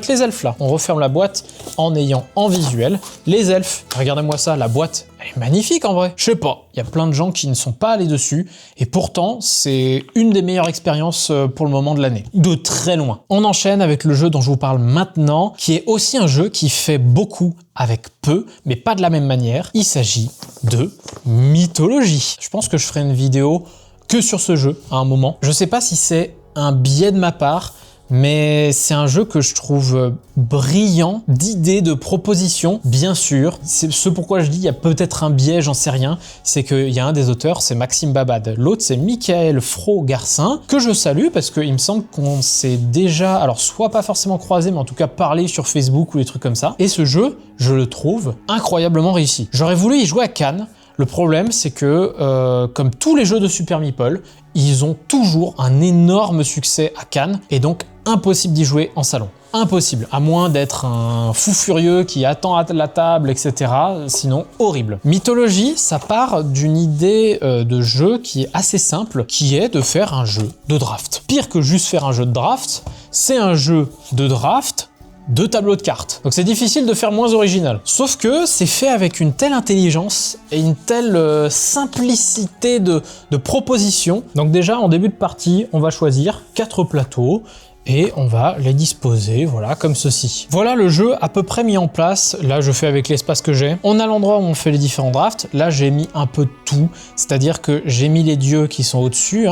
les elfes, là. On referme la boîte en ayant en visuel les elfes. Regardez-moi ça, la boîte, elle est magnifique, en vrai. Je sais pas, il y a plein de gens qui ne sont pas allés dessus, et pourtant, c'est une des meilleures expériences pour le moment de l'année. De très loin. On enchaîne avec le jeu dont je vous parle maintenant, qui est aussi un jeu qui fait beaucoup avec peu, mais pas de la même manière. Il s'agit de Mythologie. Je pense que je ferai une vidéo que sur ce jeu à un moment. Je sais pas si c'est un biais de ma part, mais c'est un jeu que je trouve brillant d'idées, de propositions, bien sûr. C'est ce pourquoi je dis il y a peut-être un biais, j'en sais rien. C'est qu'il y a un des auteurs, c'est Maxime Babad. L'autre, c'est Michael Fro-Garcin, que je salue parce qu'il me semble qu'on s'est déjà, alors soit pas forcément croisé, mais en tout cas parlé sur Facebook ou des trucs comme ça. Et ce jeu, je le trouve incroyablement réussi. J'aurais voulu y jouer à Cannes. Le problème, c'est que, comme tous les jeux de Super Meeple, ils ont toujours un énorme succès à Cannes, et donc impossible d'y jouer en salon. Impossible, à moins d'être un fou furieux qui attend à la table, etc. Sinon, horrible. Mythologie, ça part d'une idée de jeu qui est assez simple, qui est de faire un jeu de draft. Pire que juste faire un jeu de draft, c'est un jeu de draft de tableaux de cartes. Donc c'est difficile de faire moins original. Sauf que c'est fait avec une telle intelligence et une telle simplicité de proposition. Donc déjà, en début de partie, on va choisir 4 plateaux et on va les disposer, voilà, comme ceci. Voilà le jeu à peu près mis en place. Là, je fais avec l'espace que j'ai. On a l'endroit où on fait les différents drafts. Là, j'ai mis un peu de tout. C'est-à-dire que j'ai mis les dieux qui sont au-dessus,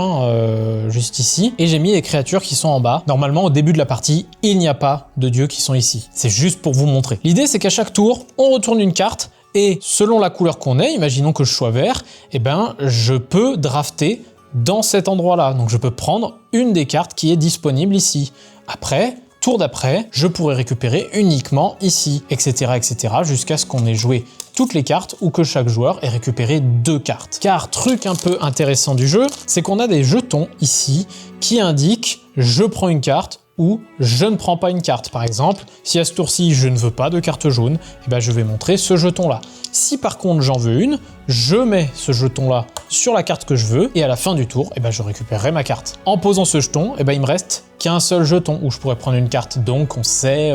juste ici, et j'ai mis les créatures qui sont en bas. Normalement, au début de la partie, il n'y a pas de dieux qui sont ici. C'est juste pour vous montrer. L'idée, c'est qu'à chaque tour, on retourne une carte, et selon la couleur qu'on est, imaginons que je sois vert, je peux drafter dans cet endroit-là. Donc je peux prendre une des cartes qui est disponible ici. Après, tour d'après, je pourrais récupérer uniquement ici, etc., etc., jusqu'à ce qu'on ait joué toutes les cartes ou que chaque joueur ait récupéré 2 cartes. Car truc un peu intéressant du jeu, c'est qu'on a des jetons ici qui indiquent « je prends une carte » ou « je ne prends pas une carte ». Par exemple, si à ce tour-ci, je ne veux pas de carte jaune, je vais montrer ce jeton-là. Si par contre j'en veux une, je mets ce jeton-là sur la carte que je veux et à la fin du tour, je récupérerai ma carte. En posant ce jeton, il me reste qu'un seul jeton où je pourrais prendre une carte. Donc on sait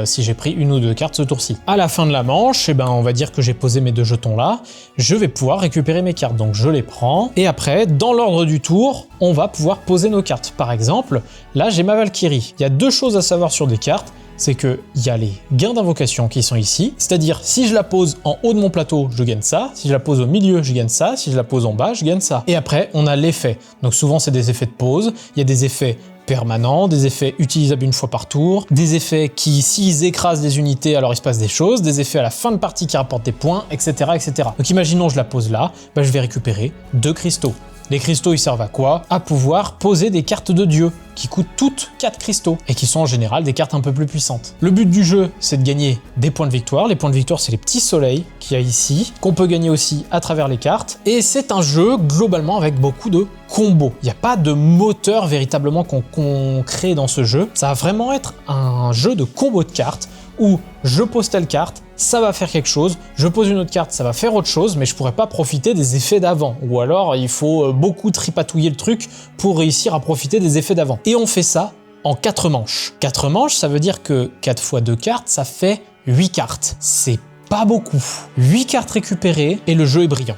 si j'ai pris une ou deux cartes ce tour-ci. À la fin de la manche, eh ben, on va dire que j'ai posé mes deux jetons là. Je vais pouvoir récupérer mes cartes. Donc je les prends. Et après, dans l'ordre du tour, on va pouvoir poser nos cartes. Par exemple, là j'ai ma Valkyrie. Il y a deux choses à savoir sur des cartes. C'est qu'il y a les gains d'invocation qui sont ici, c'est-à-dire si je la pose en haut de mon plateau, je gagne ça, si je la pose au milieu, je gagne ça, si je la pose en bas, je gagne ça. Et après, on a l'effet. Donc souvent, c'est des effets de pause, il y a des effets permanents, des effets utilisables une fois par tour, des effets qui, s'ils écrasent des unités, alors il se passe des choses, des effets à la fin de partie qui rapportent des points, etc. etc. Donc imaginons, je la pose là, bah, je vais récupérer 2 cristaux. Les cristaux, ils servent à quoi? À pouvoir poser des cartes de dieu, qui coûtent toutes 4 cristaux, et qui sont en général des cartes un peu plus puissantes. Le but du jeu, c'est de gagner des points de victoire. Les points de victoire, c'est les petits soleils qu'il y a ici, qu'on peut gagner aussi à travers les cartes. Et c'est un jeu, globalement, avec beaucoup de combos. Il n'y a pas de moteur véritablement qu'on crée dans ce jeu. Ça va vraiment être un jeu de combos de cartes, où je pose telle carte, ça va faire quelque chose, je pose une autre carte, ça va faire autre chose, mais je pourrais pas profiter des effets d'avant. Ou alors, il faut beaucoup tripatouiller le truc pour réussir à profiter des effets d'avant. Et on fait ça en 4 manches. 4 manches, ça veut dire que 4 fois 2 cartes, ça fait 8 cartes. C'est pas beaucoup. 8 cartes récupérées et le jeu est brillant.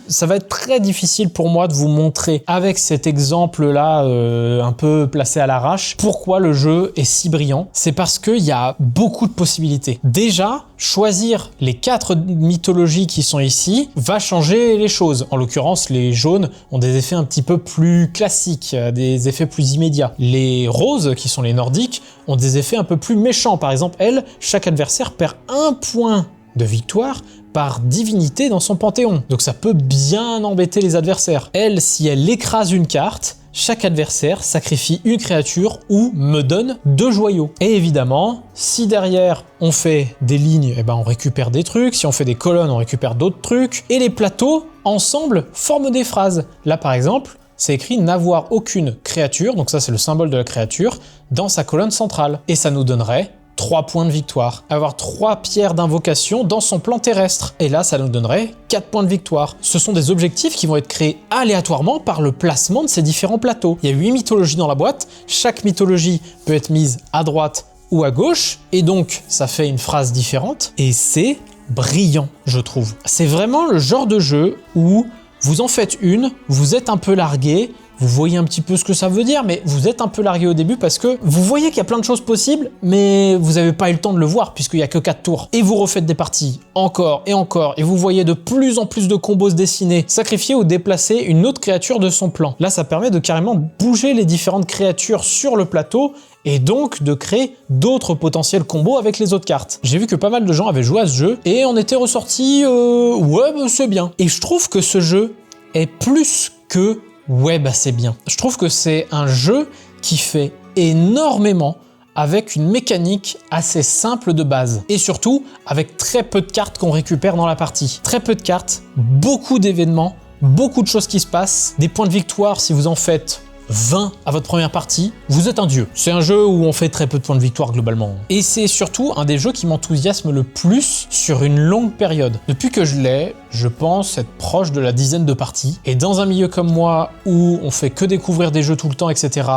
Ça va être très difficile pour moi de vous montrer avec cet exemple-là un peu placé à l'arrache pourquoi le jeu est si brillant. C'est parce qu'il y a beaucoup de possibilités. Déjà, choisir les 4 mythologies qui sont ici va changer les choses. En l'occurrence, les jaunes ont des effets un petit peu plus classiques, des effets plus immédiats. Les roses, qui sont les nordiques, ont des effets un peu plus méchants. Par exemple, elles, chaque adversaire perd 1 point de victoire par divinité dans son panthéon. Donc ça peut bien embêter les adversaires. Elle, si elle écrase une carte, chaque adversaire sacrifie une créature ou me donne 2 joyaux. Et évidemment, si derrière on fait des lignes, eh ben on récupère des trucs. Si on fait des colonnes, on récupère d'autres trucs. Et les plateaux, ensemble, forment des phrases. Là par exemple, c'est écrit « n'avoir aucune créature », donc ça c'est le symbole de la créature, dans sa colonne centrale. Et ça nous donnerait 3 points de victoire. Avoir 3 pierres d'invocation dans son plan terrestre. Et là, ça nous donnerait 4 points de victoire. Ce sont des objectifs qui vont être créés aléatoirement par le placement de ces différents plateaux. Il y a 8 mythologies dans la boîte. Chaque mythologie peut être mise à droite ou à gauche. Et donc, ça fait une phrase différente. Et c'est brillant, je trouve. C'est vraiment le genre de jeu où vous en faites une, vous êtes un peu largué, vous voyez un petit peu ce que ça veut dire, mais vous êtes un peu largué au début parce que vous voyez qu'il y a plein de choses possibles, mais vous n'avez pas eu le temps de le voir puisqu'il n'y a que 4 tours. Et vous refaites des parties encore, et vous voyez de plus en plus de combos se dessiner, sacrifier ou déplacer une autre créature de son plan. Là, ça permet de carrément bouger les différentes créatures sur le plateau et donc de créer d'autres potentiels combos avec les autres cartes. J'ai vu que pas mal de gens avaient joué à ce jeu et on était ressortis ouais, bah, c'est bien. Et je trouve que ce jeu est plus que ouais, bah c'est bien. Je trouve que c'est un jeu qui fait énormément avec une mécanique assez simple de base. Et surtout, avec très peu de cartes qu'on récupère dans la partie. Très peu de cartes, beaucoup d'événements, beaucoup de choses qui se passent, des points de victoire si vous en faites 20 à votre première partie, vous êtes un dieu. C'est un jeu où on fait très peu de points de victoire globalement. Et c'est surtout un des jeux qui m'enthousiasme le plus sur une longue période. Depuis que je l'ai, je pense être proche de la dizaine de parties. Et dans un milieu comme moi, où on fait que découvrir des jeux tout le temps, etc.,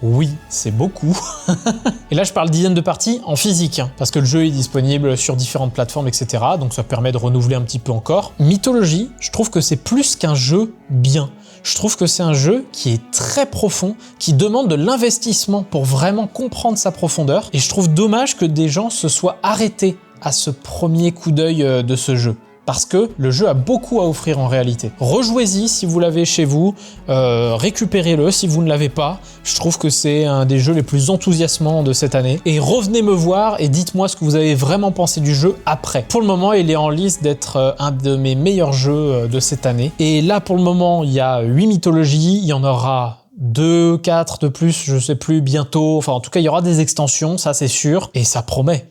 oui, c'est beaucoup. Et là, je parle dizaines de parties en physique, hein, parce que le jeu est disponible sur différentes plateformes, etc. Donc ça permet de renouveler un petit peu encore. Mythologie, je trouve que c'est plus qu'un jeu bien. Je trouve que c'est un jeu qui est très profond, qui demande de l'investissement pour vraiment comprendre sa profondeur. Et je trouve dommage que des gens se soient arrêtés à ce premier coup d'œil de ce jeu. Parce que le jeu a beaucoup à offrir en réalité. Rejouez-y si vous l'avez chez vous, récupérez-le si vous ne l'avez pas. Je trouve que c'est un des jeux les plus enthousiasmants de cette année. Et revenez me voir et dites-moi ce que vous avez vraiment pensé du jeu après. Pour le moment, il est en liste d'être un de mes meilleurs jeux de cette année. Et là, pour le moment, il y a 8 mythologies, il y en aura 2, 4 de plus, je sais plus, bientôt. Enfin, en tout cas, il y aura des extensions, ça c'est sûr. Et ça promet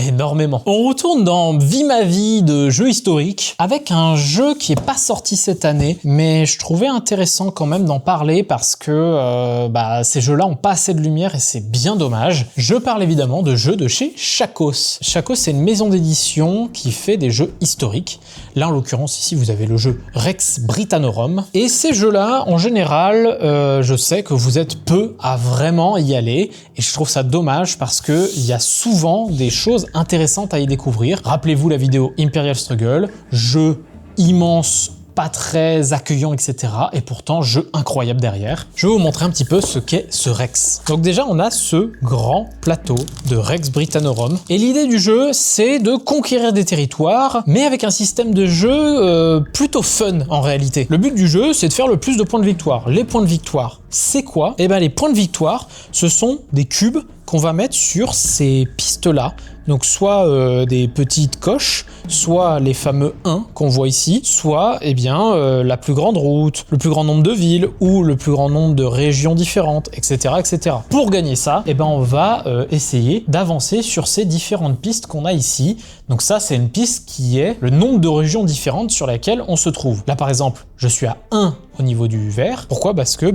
énormément. On retourne dans Vie ma vie de jeu historique avec un jeu qui est pas sorti cette année, mais je trouvais intéressant quand même d'en parler parce que ces jeux-là ont pas assez de lumière et c'est bien dommage. Je parle évidemment de jeux de chez Shakos. Shakos, c'est une maison d'édition qui fait des jeux historiques. Là, en l'occurrence, ici, vous avez le jeu Rex Britannorum. Et ces jeux-là, en général, je sais que vous êtes peu à vraiment y aller et je trouve ça dommage parce que il y a souvent des choses intéressantes à y découvrir. Rappelez-vous la vidéo Imperial Struggle, jeu immense, pas très accueillant, etc. Et pourtant, jeu incroyable derrière. Je vais vous montrer un petit peu ce qu'est ce Rex. Donc déjà, on a ce grand plateau de Rex Britannorum. Et l'idée du jeu, c'est de conquérir des territoires, mais avec un système de jeu plutôt fun en réalité. Le but du jeu, c'est de faire le plus de points de victoire. Les points de victoire, c'est quoi? Eh bien, les points de victoire, ce sont des cubes qu'on va mettre sur ces pistes-là. Donc soit des petites coches, soit les fameux 1 qu'on voit ici, soit eh bien, la plus grande route, le plus grand nombre de villes ou le plus grand nombre de régions différentes, etc. etc. Pour gagner ça, eh ben, on va essayer d'avancer sur ces différentes pistes qu'on a ici. Donc ça, c'est une piste qui est le nombre de régions différentes sur lesquelles on se trouve. Là, par exemple, je suis à 1 au niveau du vert. Pourquoi? Parce que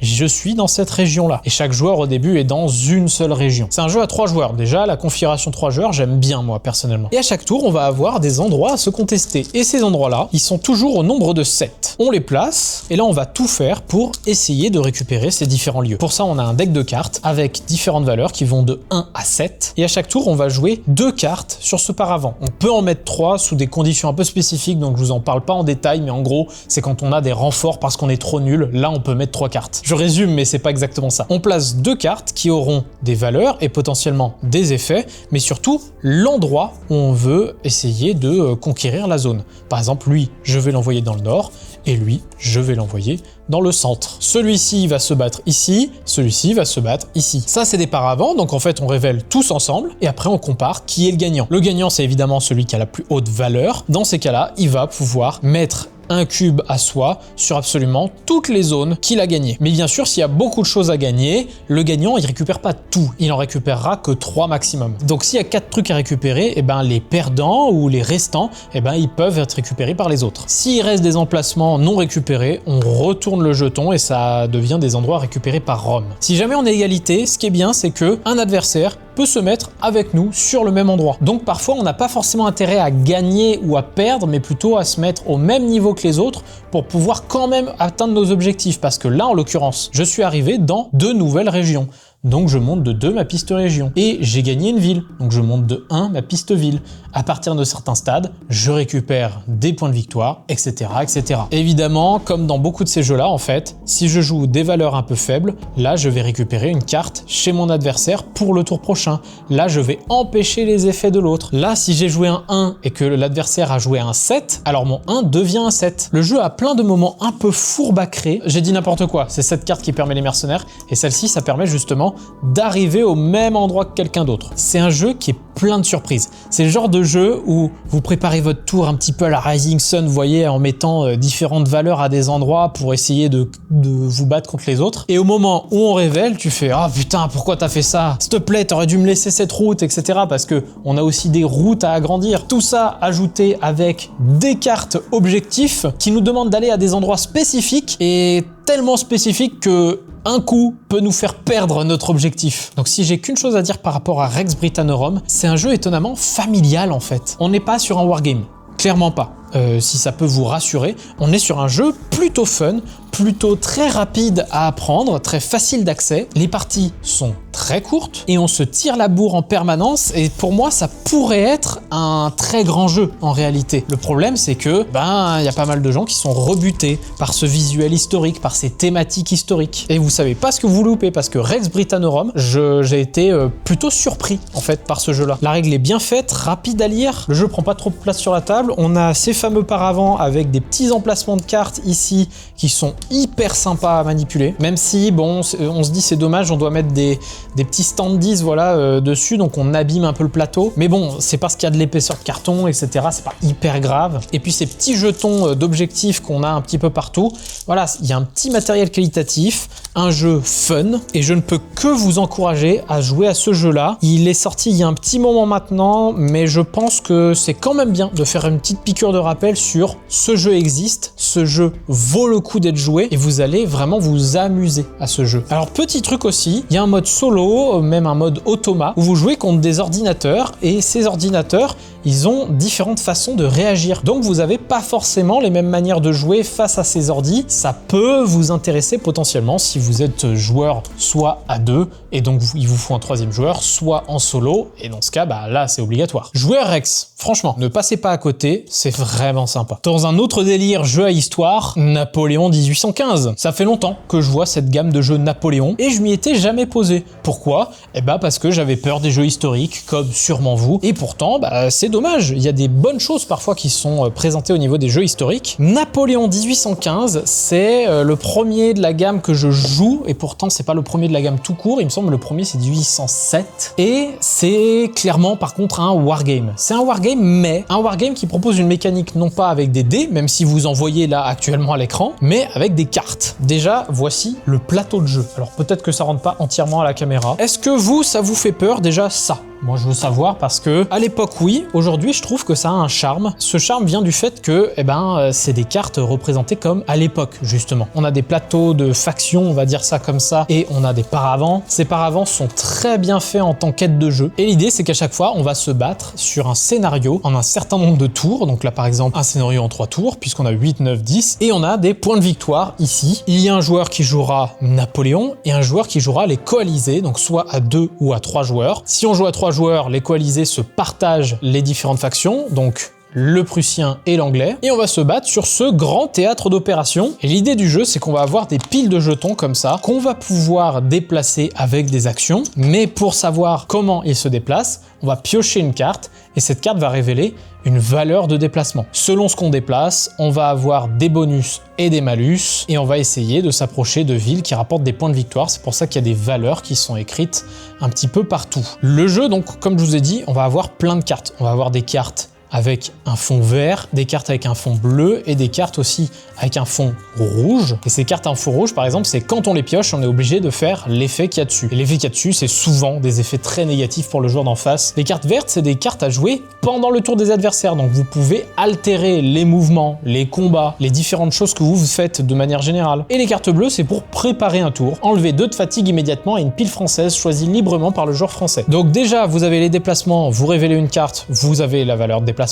je suis dans cette région-là. Et chaque joueur, au début, est dans une seule région. C'est un jeu à 3 joueurs. Déjà, la configuration 3 joueurs, j'aime bien, moi, personnellement. Et à chaque tour, on va avoir des endroits à se contester. Et ces endroits-là, ils sont toujours au nombre de 7. On les place, et là, on va tout faire pour essayer de récupérer ces différents lieux. Pour ça, on a un deck de cartes avec différentes valeurs qui vont de 1 à 7. Et à chaque tour, on va jouer 2 cartes sur ce paravent. On peut en mettre 3 sous des conditions un peu spécifiques, donc je vous en parle pas en détail, mais en gros, c'est quand on a des renforts parce qu'on est trop nul. Là, on peut mettre 3 cartes. Je résume, mais c'est pas exactement ça. On place 2 cartes qui auront des valeurs et potentiellement des effets, mais surtout l'endroit où on veut essayer de conquérir la zone. Par exemple, lui, je vais l'envoyer dans le nord, et lui, je vais l'envoyer dans le centre. Celui-ci va se battre ici, celui-ci va se battre ici. Ça, c'est des paravents, donc en fait, on révèle tous ensemble, et après, on compare qui est le gagnant. Le gagnant, c'est évidemment celui qui a la plus haute valeur. Dans ces cas-là, il va pouvoir mettre un cube à soi sur absolument toutes les zones qu'il a gagnées. Mais bien sûr, s'il y a beaucoup de choses à gagner, le gagnant, il récupère pas tout. Il en récupérera que 3 maximum. Donc s'il y a 4 trucs à récupérer, eh ben, les perdants ou les restants, eh ben, ils peuvent être récupérés par les autres. S'il reste des emplacements non récupérés, on retourne le jeton et ça devient des endroits récupérés par Rome. Si jamais on est égalité, ce qui est bien, c'est que un adversaire peut se mettre avec nous sur le même endroit. Donc parfois, on n'a pas forcément intérêt à gagner ou à perdre, mais plutôt à se mettre au même niveau que les autres pour pouvoir quand même atteindre nos objectifs. Parce que là, en l'occurrence, je suis arrivé dans 2 nouvelles régions. Donc je monte de 2 ma piste région. Et j'ai gagné une ville, donc je monte de 1 ma piste ville. À partir de certains stades, je récupère des points de victoire, etc. etc. Évidemment, comme dans beaucoup de ces jeux-là, en fait, si je joue des valeurs un peu faibles, là je vais récupérer une carte chez mon adversaire pour le tour prochain. Là je vais empêcher les effets de l'autre. Là, si j'ai joué un 1 et que l'adversaire a joué un 7, alors mon 1 devient un 7. Le jeu a plein de moments un peu fourbes à créer. J'ai dit n'importe quoi, c'est cette carte qui permet les mercenaires, et celle-ci, ça permet justement d'arriver au même endroit que quelqu'un d'autre. C'est un jeu qui est plein de surprises. C'est le genre de jeu où vous préparez votre tour un petit peu à la Rising Sun, vous voyez, en mettant différentes valeurs à des endroits pour essayer de vous battre contre les autres. Et au moment où on révèle, tu fais « Ah putain, pourquoi t'as fait ça? S'il te plaît, t'aurais dû me laisser cette route, etc. » Parce que on a aussi des routes à agrandir. Tout ça ajouté avec des cartes objectifs qui nous demandent d'aller à des endroits spécifiques et tellement spécifiques que un coup peut nous faire perdre notre objectif. Donc si j'ai qu'une chose à dire par rapport à Rex Britannorum, c'est un jeu étonnamment familial en fait. On n'est pas sur un wargame, clairement pas. Si ça peut vous rassurer, on est sur un jeu plutôt fun, plutôt très rapide à apprendre, très facile d'accès. Les parties sont très courtes et on se tire la bourre en permanence et pour moi ça pourrait être un très grand jeu en réalité. Le problème c'est que il y a pas mal de gens qui sont rebutés par ce visuel historique, par ces thématiques historiques. Et vous savez pas ce que vous loupez parce que Rex Britannorum, j'ai été plutôt surpris en fait par ce jeu-là. La règle est bien faite, rapide à lire, le jeu prend pas trop de place sur la table, on a ces fameux paravents avec des petits emplacements de cartes ici qui sont hyper sympas à manipuler, même si bon, on se dit c'est dommage, on doit mettre des petits standees voilà, dessus, donc on abîme un peu le plateau, mais bon, c'est parce qu'il y a de l'épaisseur de carton, etc. C'est pas hyper grave. Et puis ces petits jetons d'objectifs qu'on a un petit peu partout, voilà, il y a un petit matériel qualitatif, un jeu fun, et je ne peux que vous encourager à jouer à ce jeu-là. Il est sorti il y a un petit moment maintenant, mais je pense que c'est quand même bien de faire une petite piqûre de rappel sur ce jeu existe, ce jeu vaut le coup d'être joué, et vous allez vraiment vous amuser à ce jeu. Alors petit truc aussi, il y a un mode solo, même un mode automa, où vous jouez contre des ordinateurs, et ces ordinateurs, ils ont différentes façons de réagir. Donc vous n'avez pas forcément les mêmes manières de jouer face à ces ordis. Ça peut vous intéresser potentiellement si vous êtes joueur soit à 2 et donc il vous faut un troisième joueur, soit en solo, et dans ce cas, bah là c'est obligatoire. Jouer Rex, franchement, ne passez pas à côté, c'est vraiment sympa. Dans un autre délire jeu à histoire, Napoléon 1815. Ça fait longtemps que je vois cette gamme de jeux Napoléon et je m'y étais jamais posé. Pourquoi? Eh bah parce que j'avais peur des jeux historiques, comme sûrement vous, et pourtant, bah c'est dommage, il y a des bonnes choses parfois qui sont présentées au niveau des jeux historiques. Napoléon 1815, c'est le premier de la gamme que je joue, et pourtant c'est pas le premier de la gamme tout court, il me semble le premier c'est 1807, et c'est clairement par contre un wargame. C'est un wargame, mais un wargame qui propose une mécanique non pas avec des dés, même si vous en voyez là actuellement à l'écran, mais avec des cartes. Déjà, voici le plateau de jeu. Alors peut-être que ça rentre pas entièrement à la caméra. Est-ce que vous, ça vous fait peur déjà ça? Moi je veux savoir parce que à l'époque oui, aujourd'hui je trouve que ça a un charme. Ce charme vient du fait que c'est des cartes représentées comme à l'époque justement. On a des plateaux de factions, on va dire ça comme ça, et on a des paravents. Ces paravents sont très bien faits en tant qu'aide de jeu. Et l'idée c'est qu'à chaque fois on va se battre sur un scénario en un certain nombre de tours. Donc là par exemple un scénario en 3 tours puisqu'on a 8, 9, 10 et on a des points de victoire ici. Il y a un joueur qui jouera Napoléon et un joueur qui jouera les coalisés, donc soit à 2 ou à 3 joueurs. Si on joue à 3 joueurs, les coalisés se partagent les différentes factions, donc le prussien et l'anglais, et on va se battre sur ce grand théâtre d'opération. Et l'idée du jeu, c'est qu'on va avoir des piles de jetons comme ça, qu'on va pouvoir déplacer avec des actions, mais pour savoir comment ils se déplacent, on va piocher une carte, et cette carte va révéler une valeur de déplacement. Selon ce qu'on déplace, on va avoir des bonus et des malus, et on va essayer de s'approcher de villes qui rapportent des points de victoire. C'est pour ça qu'il y a des valeurs qui sont écrites un petit peu partout. Le jeu, donc, comme je vous ai dit, on va avoir plein de cartes. On va avoir des cartes avec un fond vert, des cartes avec un fond bleu et des cartes aussi avec un fond rouge. Et ces cartes en fond rouge, par exemple, c'est quand on les pioche, on est obligé de faire l'effet qu'il y a dessus. Et l'effet qu'il y a dessus, c'est souvent des effets très négatifs pour le joueur d'en face. Les cartes vertes, c'est des cartes à jouer pendant le tour des adversaires. Donc vous pouvez altérer les mouvements, les combats, les différentes choses que vous faites de manière générale. Et les cartes bleues, c'est pour préparer un tour, enlever 2 de fatigue immédiatement et une pile française choisie librement par le joueur français. Donc déjà, vous avez les déplacements, vous révélez une carte, vous avez la valeur de déplacement,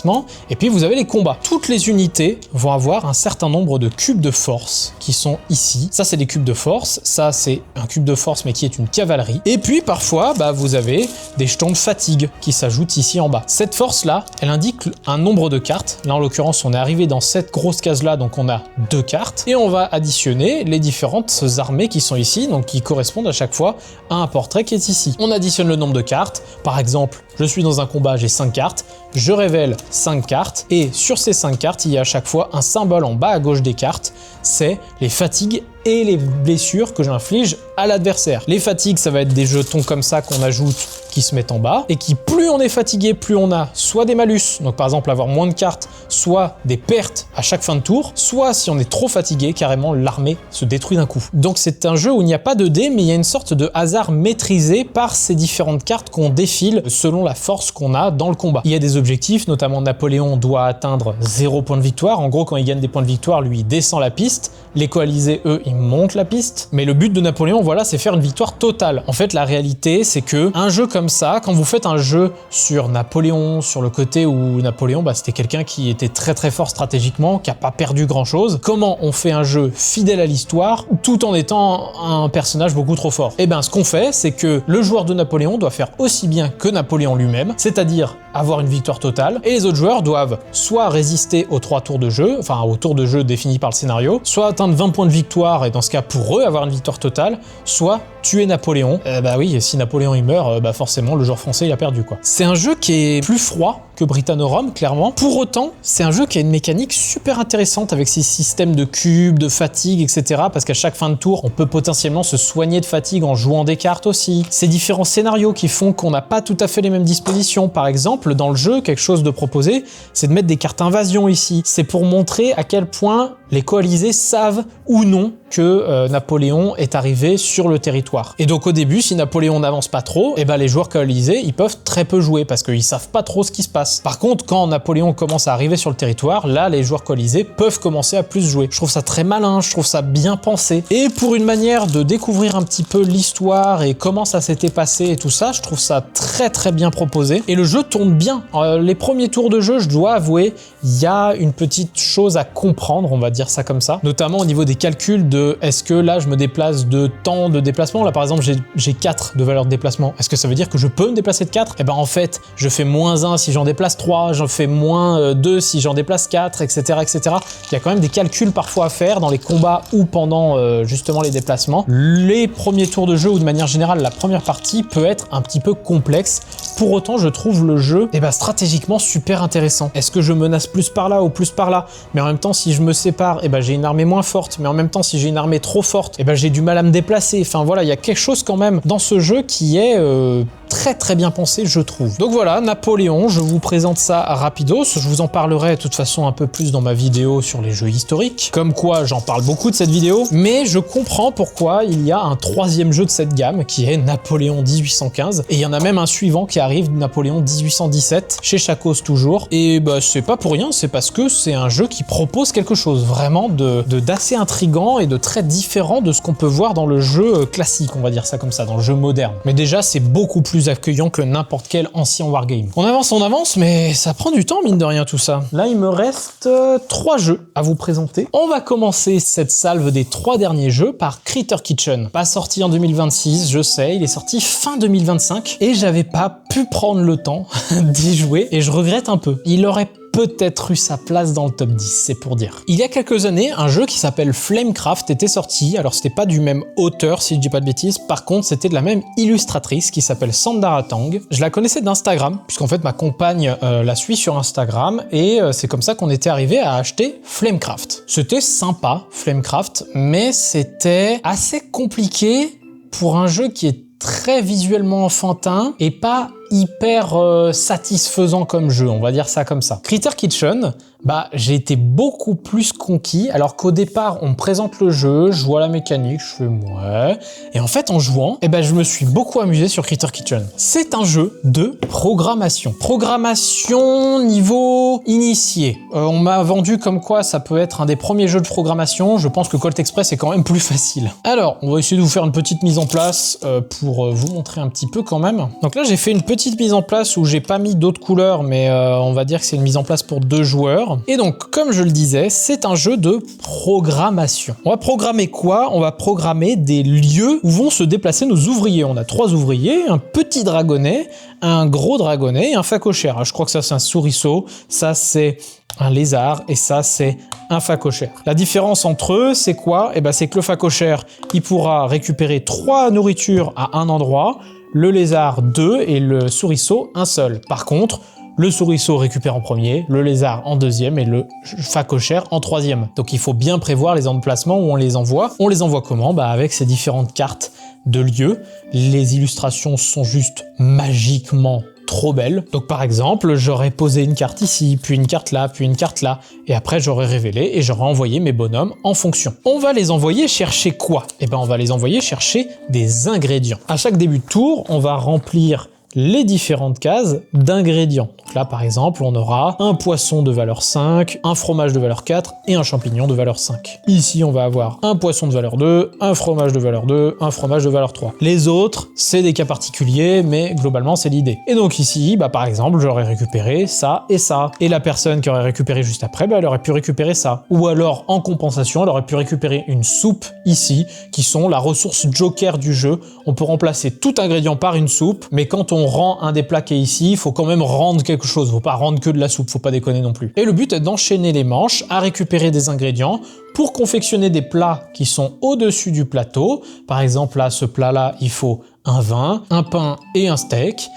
et puis vous avez les combats. Toutes les unités vont avoir un certain nombre de cubes de force qui sont ici. Ça, c'est des cubes de force. Ça, c'est un cube de force, mais qui est une cavalerie. Et puis, parfois, vous avez des jetons de fatigue qui s'ajoutent ici en bas. Cette force-là, elle indique un nombre de cartes. Là, en l'occurrence, on est arrivé dans cette grosse case-là, donc on a 2 cartes. Et on va additionner les différentes armées qui sont ici, donc qui correspondent à chaque fois à un portrait qui est ici. On additionne le nombre de cartes. Par exemple, je suis dans un combat, j'ai 5 cartes. Je révèle 5 cartes et sur ces 5 cartes, il y a à chaque fois un symbole en bas à gauche des cartes, c'est les fatigues et les blessures que j'inflige à l'adversaire. Les fatigues, ça va être des jetons comme ça qu'on ajoute qui se mettent en bas et qui, plus on est fatigué, plus on a soit des malus, donc par exemple avoir moins de cartes, soit des pertes à chaque fin de tour, soit si on est trop fatigué, carrément l'armée se détruit d'un coup. Donc c'est un jeu où il n'y a pas de dés, mais il y a une sorte de hasard maîtrisé par ces différentes cartes qu'on défile selon la force qu'on a dans le combat. Il y a des objectifs, notamment Napoléon doit atteindre 0 point de victoire. En gros, quand il gagne des points de victoire, lui, il descend la piste. Les coalisés, eux, ils montent la piste. Mais le but de Napoléon, voilà, c'est faire une victoire totale. En fait, la réalité, c'est que un jeu comme ça, quand vous faites un jeu sur Napoléon, sur le côté où Napoléon, c'était quelqu'un qui était très très fort stratégiquement, qui a pas perdu grand chose, comment on fait un jeu fidèle à l'histoire tout en étant un personnage beaucoup trop fort? Eh bien, ce qu'on fait, c'est que le joueur de Napoléon doit faire aussi bien que Napoléon lui-même, c'est-à-dire avoir une victoire totale, et les autres joueurs doivent soit résister aux 3 tours de jeu, enfin au tour de jeu défini par le scénario, soit atteindre 20 points de victoire, et dans ce cas pour eux avoir une victoire totale, soit tuer Napoléon. Oui, si Napoléon il meurt, forcément le joueur français il a perdu quoi. C'est un jeu qui est plus froid que Britanno-Rome, clairement. Pour autant, c'est un jeu qui a une mécanique super intéressante avec ses systèmes de cubes, de fatigue, etc. Parce qu'à chaque fin de tour, on peut potentiellement se soigner de fatigue en jouant des cartes aussi. Ces différents scénarios qui font qu'on n'a pas tout à fait les mêmes dispositions. Par exemple, dans le jeu, quelque chose de proposé, c'est de mettre des cartes invasion ici. C'est pour montrer à quel point les coalisés savent ou non que Napoléon est arrivé sur le territoire. Et donc au début, si Napoléon n'avance pas trop, les joueurs coalisés, ils peuvent très peu jouer parce qu'ils savent pas trop ce qui se passe. place. Par contre, quand Napoléon commence à arriver sur le territoire, là, les joueurs coalisés peuvent commencer à plus jouer. Je trouve ça très malin, je trouve ça bien pensé. Et pour une manière de découvrir un petit peu l'histoire et comment ça s'était passé et tout ça, je trouve ça très bien proposé. Et le jeu tourne bien. Les premiers tours de jeu, je dois avouer, il y a une petite chose à comprendre, on va dire ça comme ça. Notamment au niveau des calculs de est-ce que là, je me déplace de temps de déplacement. Là, par exemple, j'ai 4 de valeur de déplacement. Est-ce que ça veut dire que je peux me déplacer de 4? Et ben en fait, je fais -1 si j'en déplace 3, j'en fais -2 si j'en déplace 4, etc., etc. Il y a quand même des calculs parfois à faire dans les combats ou pendant justement les déplacements. Les premiers tours de jeu ou de manière générale, la première partie peut être un petit peu complexe. Pour autant, je trouve le jeu stratégiquement super intéressant. Est-ce que je menace plus par là ou plus par là? Mais en même temps, si je me sépare, j'ai une armée moins forte. Mais en même temps, si j'ai une armée trop forte, j'ai du mal à me déplacer. Enfin voilà, il y a quelque chose quand même dans ce jeu qui est très bien pensé, je trouve. Donc voilà, Napoléon, je vous présente ça rapidos. Je vous en parlerai de toute façon un peu plus dans ma vidéo sur les jeux historiques. Comme quoi, j'en parle beaucoup de cette vidéo. Mais je comprends pourquoi il y a un 3e jeu de cette gamme qui est Napoléon 1815. Et il y en a même un suivant qui arrive, Napoléon 1817, chez Chacos toujours. Et c'est pas pour rien, c'est parce que c'est un jeu qui propose quelque chose vraiment d'assez intriguant et de très différent de ce qu'on peut voir dans le jeu classique, on va dire ça comme ça, dans le jeu moderne. Mais déjà, c'est beaucoup plus accueillant que n'importe quel ancien wargame. On avance, mais ça prend du temps, mine de rien, tout ça. Là, il me reste 3 jeux à vous présenter. On va commencer cette salve des 3 derniers jeux par Critter Kitchen. Pas sorti en 2026, je sais, il est sorti fin 2025, et j'avais pas pu prendre le temps d'y jouer, et je regrette un peu. Il aurait peut-être eu sa place dans le top 10, c'est pour dire. Il y a quelques années, un jeu qui s'appelle Flamecraft était sorti. Alors c'était pas du même auteur, si je dis pas de bêtises, par contre c'était de la même illustratrice qui s'appelle Sandara Tang. Je la connaissais d'Instagram, puisqu'en fait ma compagne la suit sur Instagram, et c'est comme ça qu'on était arrivé à acheter Flamecraft. C'était sympa, Flamecraft, mais c'était assez compliqué pour un jeu qui est très visuellement enfantin et pas hyper satisfaisant comme jeu, on va dire ça comme ça. Critter Kitchen, j'ai été beaucoup plus conquis, alors qu'au départ, on me présente le jeu, je vois la mécanique, je fais ouais, et en fait, en jouant, je me suis beaucoup amusé sur Critter Kitchen. C'est un jeu de programmation. Programmation niveau initié. On m'a vendu comme quoi ça peut être un des premiers jeux de programmation, je pense que Colt Express est quand même plus facile. Alors, on va essayer de vous faire une petite mise en place pour vous montrer un petit peu quand même. Donc là, j'ai fait une petite mise en place où j'ai pas mis d'autres couleurs, mais on va dire que c'est une mise en place pour 2 joueurs. Et donc, comme je le disais, c'est un jeu de programmation. On va programmer quoi? On va programmer des lieux où vont se déplacer nos ouvriers. On a 3 ouvriers, un petit dragonnet, un gros dragonnet et un phacochère. Alors, je crois que ça, c'est un souriceau, ça, c'est un lézard, et ça, c'est un phacochère. La différence entre eux, c'est quoi? C'est que le phacochère, il pourra récupérer 3 nourritures à un endroit, le lézard 2 et le souriceau 1 seul. Par contre, le souriceau récupère en premier, le lézard en 2e et le phacochère en 3e. Donc il faut bien prévoir les emplacements où on les envoie. On les envoie comment? Avec ces différentes cartes de lieux. Les illustrations sont juste magiquement trop belle. Donc par exemple, j'aurais posé une carte ici, puis une carte là, puis une carte là, et après j'aurais révélé et j'aurais envoyé mes bonhommes en fonction. On va les envoyer chercher quoi? On va les envoyer chercher des ingrédients. À chaque début de tour, on va remplir les différentes cases d'ingrédients. Donc là, par exemple, on aura un poisson de valeur 5, un fromage de valeur 4 et un champignon de valeur 5. Ici, on va avoir un poisson de valeur 2, un fromage de valeur 2, un fromage de valeur 3. Les autres, c'est des cas particuliers, mais globalement, c'est l'idée. Et donc ici, par exemple, j'aurais récupéré ça et ça. Et la personne qui aurait récupéré juste après, elle aurait pu récupérer ça. Ou alors, en compensation, elle aurait pu récupérer une soupe ici, qui sont la ressource joker du jeu. On peut remplacer tout ingrédient par une soupe, mais quand on rend un des plats qui est ici, il faut quand même rendre quelque chose, faut pas rendre que de la soupe, faut pas déconner non plus. Et le but est d'enchaîner les manches, à récupérer des ingrédients pour confectionner des plats qui sont au-dessus du plateau. Par exemple, là, ce plat-là, il faut un vin, un pain et un steak.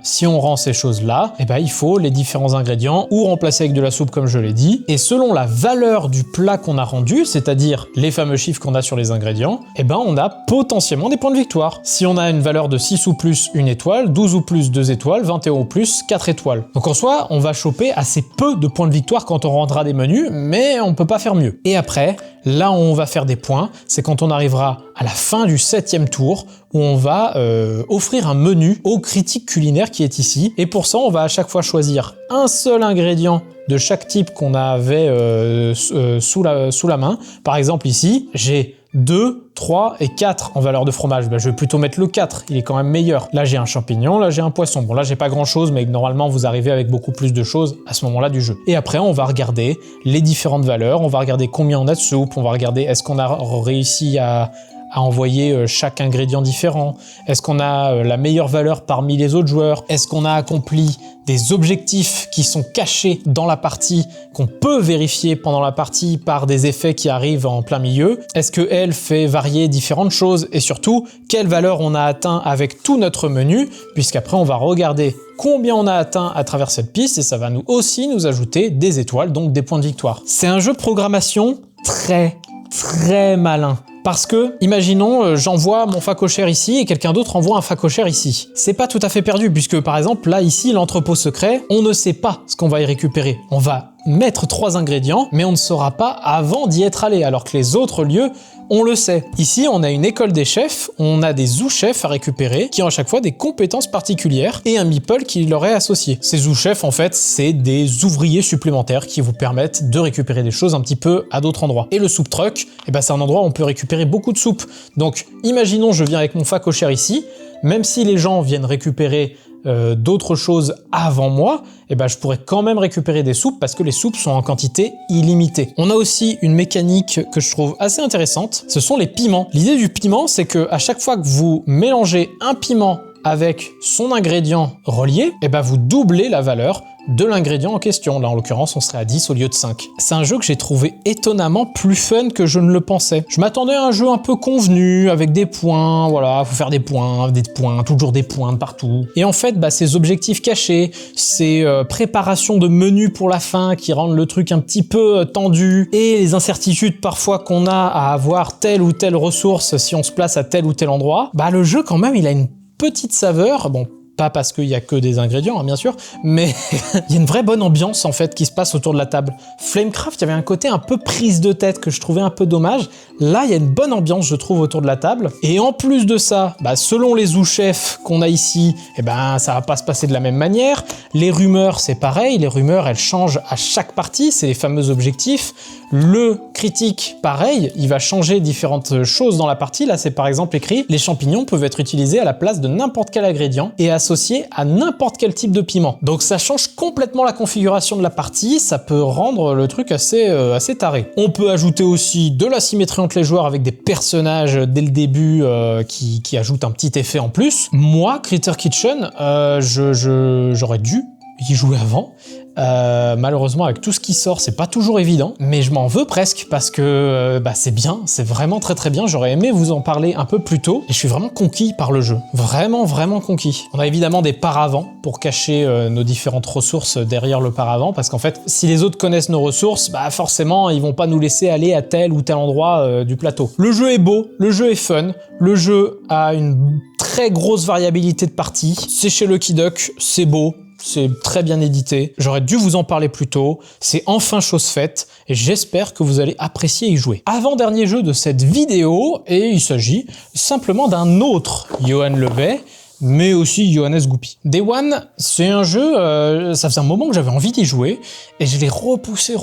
Si on rend ces choses-là, il faut les différents ingrédients ou remplacer avec de la soupe comme je l'ai dit. Et selon la valeur du plat qu'on a rendu, c'est-à-dire les fameux chiffres qu'on a sur les ingrédients, on a potentiellement des points de victoire. Si on a une valeur de 6 ou plus, 1 étoile, 12 ou plus, 2 étoiles, 21 ou plus, 4 étoiles. Donc en soi, on va choper assez peu de points de victoire quand on rendra des menus, mais on peut pas faire mieux. Et après, Là où on va faire des points, c'est quand on arrivera à la fin du 7e tour, où on va offrir un menu au critique culinaire qui est ici. Et pour ça, on va à chaque fois choisir un seul ingrédient de chaque type qu'on avait sous la main. Par exemple ici, j'ai 2, 3 et 4 en valeur de fromage. Ben, je vais plutôt mettre le 4, il est quand même meilleur. Là j'ai un champignon, là j'ai un poisson. Bon là j'ai pas grand chose, mais normalement vous arrivez avec beaucoup plus de choses à ce moment-là du jeu. Et après on va regarder les différentes valeurs, on va regarder combien on a de soupe, on va regarder est-ce qu'on a réussi à envoyer chaque ingrédient différent, est-ce qu'on a la meilleure valeur parmi les autres joueurs, est-ce qu'on a accompli des objectifs qui sont cachés dans la partie, qu'on peut vérifier pendant la partie par des effets qui arrivent en plein milieu, est-ce qu'elle fait varier différentes choses et surtout, quelle valeur on a atteint avec tout notre menu, puisqu'après on va regarder combien on a atteint à travers cette piste et ça va aussi nous ajouter des étoiles, donc des points de victoire. C'est un jeu de programmation très malin. Parce que, imaginons, j'envoie mon facochère ici et quelqu'un d'autre envoie un facochère ici. C'est pas tout à fait perdu puisque, par exemple, là, ici, l'entrepôt secret, on ne sait pas ce qu'on va y récupérer. On va mettre 3 ingrédients, mais on ne saura pas avant d'y être allé, alors que les autres lieux, on le sait. Ici, on a une école des chefs, on a des sous-chefs à récupérer qui ont à chaque fois des compétences particulières et un meeple qui leur est associé. Ces sous-chefs, en fait, c'est des ouvriers supplémentaires qui vous permettent de récupérer des choses un petit peu à d'autres endroits. Et le soup truck, eh ben, c'est un endroit où on peut récupérer beaucoup de soupe. Donc, imaginons, je viens avec mon facochère ici, même si les gens viennent récupérer d'autres choses avant moi, eh ben je pourrais quand même récupérer des soupes parce que les soupes sont en quantité illimitée. On a aussi une mécanique que je trouve assez intéressante, ce sont les piments. L'idée du piment, c'est que à chaque fois que vous mélangez un piment avec son ingrédient relié, eh ben vous doublez la valeur de l'ingrédient en question. Là, en l'occurrence, on serait à 10 au lieu de 5. C'est un jeu que j'ai trouvé étonnamment plus fun que je ne le pensais. Je m'attendais à un jeu un peu convenu, avec des points, voilà, faut faire des points, toujours des points de partout. Et en fait, bah, ces objectifs cachés, ces préparations de menus pour la fin qui rendent le truc un petit peu tendu, et les incertitudes parfois qu'on a à avoir telle ou telle ressource si on se place à tel ou tel endroit, bah le jeu quand même, il a une petite saveur, bon, pas parce qu'il y a que des ingrédients, hein, bien sûr, mais il y a une vraie bonne ambiance en fait qui se passe autour de la table. Flamecraft, il y avait un côté un peu prise de tête que je trouvais un peu dommage. Là, il y a une bonne ambiance, je trouve, autour de la table. Et en plus de ça, bah, selon les sous-chefs qu'on a ici, eh ben, ça va pas se passer de la même manière. Les rumeurs, c'est pareil. Les rumeurs, elles changent à chaque partie. C'est les fameux objectifs. Le critique, pareil, il va changer différentes choses dans la partie. Là, c'est par exemple écrit « Les champignons peuvent être utilisés à la place de n'importe quel ingrédient et associés à n'importe quel type de piment. » Donc ça change complètement la configuration de la partie, ça peut rendre le truc assez taré. On peut ajouter aussi de la symétrie entre les joueurs avec des personnages dès le début qui ajoutent un petit effet en plus. Moi, Critter Kitchen, j'aurais dû y jouer avant. Malheureusement avec tout ce qui sort c'est pas toujours évident, mais je m'en veux presque parce que bah, c'est bien, c'est vraiment très bien. J'aurais aimé vous en parler un peu plus tôt et je suis vraiment conquis par le jeu, vraiment conquis. On a évidemment des paravents pour cacher nos différentes ressources derrière le paravent, parce qu'en fait si les autres connaissent nos ressources, bah forcément ils vont pas nous laisser aller à tel ou tel endroit du plateau. Le jeu est beau, le jeu est fun, le jeu a une très grosse variabilité de parties, c'est chez Lucky Duck, c'est beau, c'est très bien édité, j'aurais dû vous en parler plus tôt, c'est enfin chose faite, et j'espère que vous allez apprécier y jouer. Avant-dernier jeu de cette vidéo, et il s'agit simplement d'un autre Johan Levet, mais aussi Johannes Goupy. Day One, c'est un jeu, ça faisait un moment que j'avais envie d'y jouer, et je l'ai repoussé,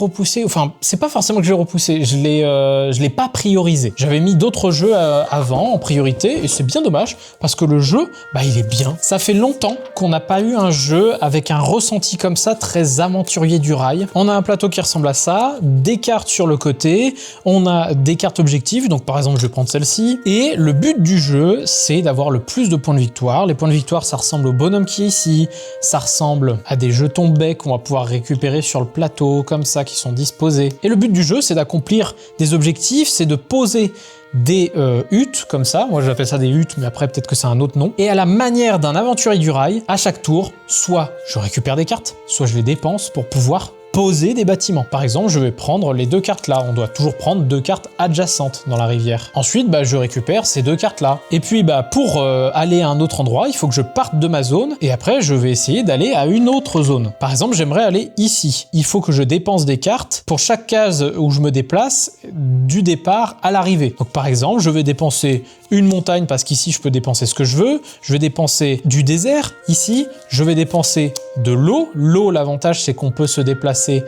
enfin, c'est pas forcément que je l'ai repoussé, je l'ai pas priorisé. J'avais mis d'autres jeux avant, en priorité, et c'est bien dommage, parce que le jeu, bah il est bien. Ça fait longtemps qu'on n'a pas eu un jeu avec un ressenti comme ça, très aventurier du rail. On a un plateau qui ressemble à ça, des cartes sur le côté, on a des cartes objectives, donc par exemple je vais prendre celle-ci, et le but du jeu, c'est d'avoir le plus de points de victoire. Les points de victoire, ça ressemble au bonhomme qui est ici, ça ressemble à des jetons bec qu'on va pouvoir récupérer sur le plateau, comme ça, qui sont disposés. Et le but du jeu, c'est d'accomplir des objectifs, c'est de poser des huttes, comme ça, moi j'appelle ça des huttes, mais après peut-être que c'est un autre nom, et à la manière d'un aventurier du rail, à chaque tour, soit je récupère des cartes, soit je les dépense pour pouvoir poser des bâtiments. Par exemple, je vais prendre les 2 cartes là. On doit toujours prendre 2 cartes adjacentes dans la rivière. Ensuite, je récupère ces 2 cartes là. Et puis, pour aller à un autre endroit, il faut que je parte de ma zone. Et après, je vais essayer d'aller à une autre zone. Par exemple, j'aimerais aller ici. Il faut que je dépense des cartes pour chaque case où je me déplace du départ à l'arrivée. Donc, par exemple, je vais dépenser une montagne parce qu'ici, je peux dépenser ce que je veux. Je vais dépenser du désert ici. Je vais dépenser de l'eau. L'eau, l'avantage, c'est qu'on peut se déplacer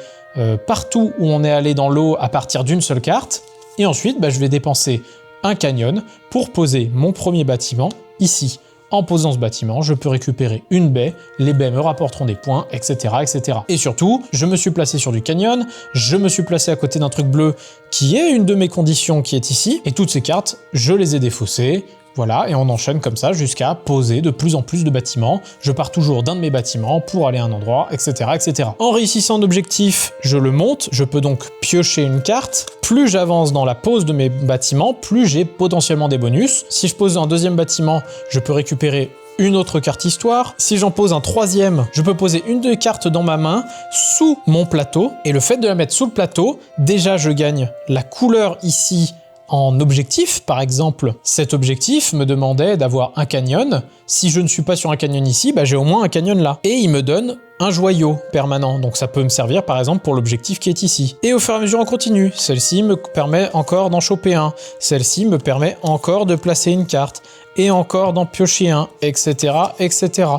partout où on est allé dans l'eau à partir d'une seule carte. Et ensuite, je vais dépenser un canyon pour poser mon premier bâtiment ici. En posant ce bâtiment, je peux récupérer une baie, les baies me rapporteront des points, etc., etc. Et surtout, je me suis placé sur du canyon, je me suis placé à côté d'un truc bleu qui est une de mes conditions qui est ici, et toutes ces cartes, je les ai défaussées. Voilà, et on enchaîne comme ça jusqu'à poser de plus en plus de bâtiments. Je pars toujours d'un de mes bâtiments pour aller à un endroit, etc., etc. En réussissant un objectif, je le monte, je peux donc piocher une carte. Plus j'avance dans la pose de mes bâtiments, plus j'ai potentiellement des bonus. Si je pose un deuxième bâtiment, je peux récupérer une autre carte histoire. Si j'en pose un troisième, je peux poser une des cartes dans ma main sous mon plateau. Et le fait de la mettre sous le plateau, déjà je gagne la couleur ici en objectif. Par exemple, cet objectif me demandait d'avoir un canyon. Si je ne suis pas sur un canyon ici, j'ai au moins un canyon là. Et il me donne un joyau permanent. Donc ça peut me servir par exemple pour l'objectif qui est ici. Et au fur et à mesure on continue. Celle-ci me permet encore d'en choper un. Celle-ci me permet encore de placer une carte. Et encore d'en piocher un, etc., etc.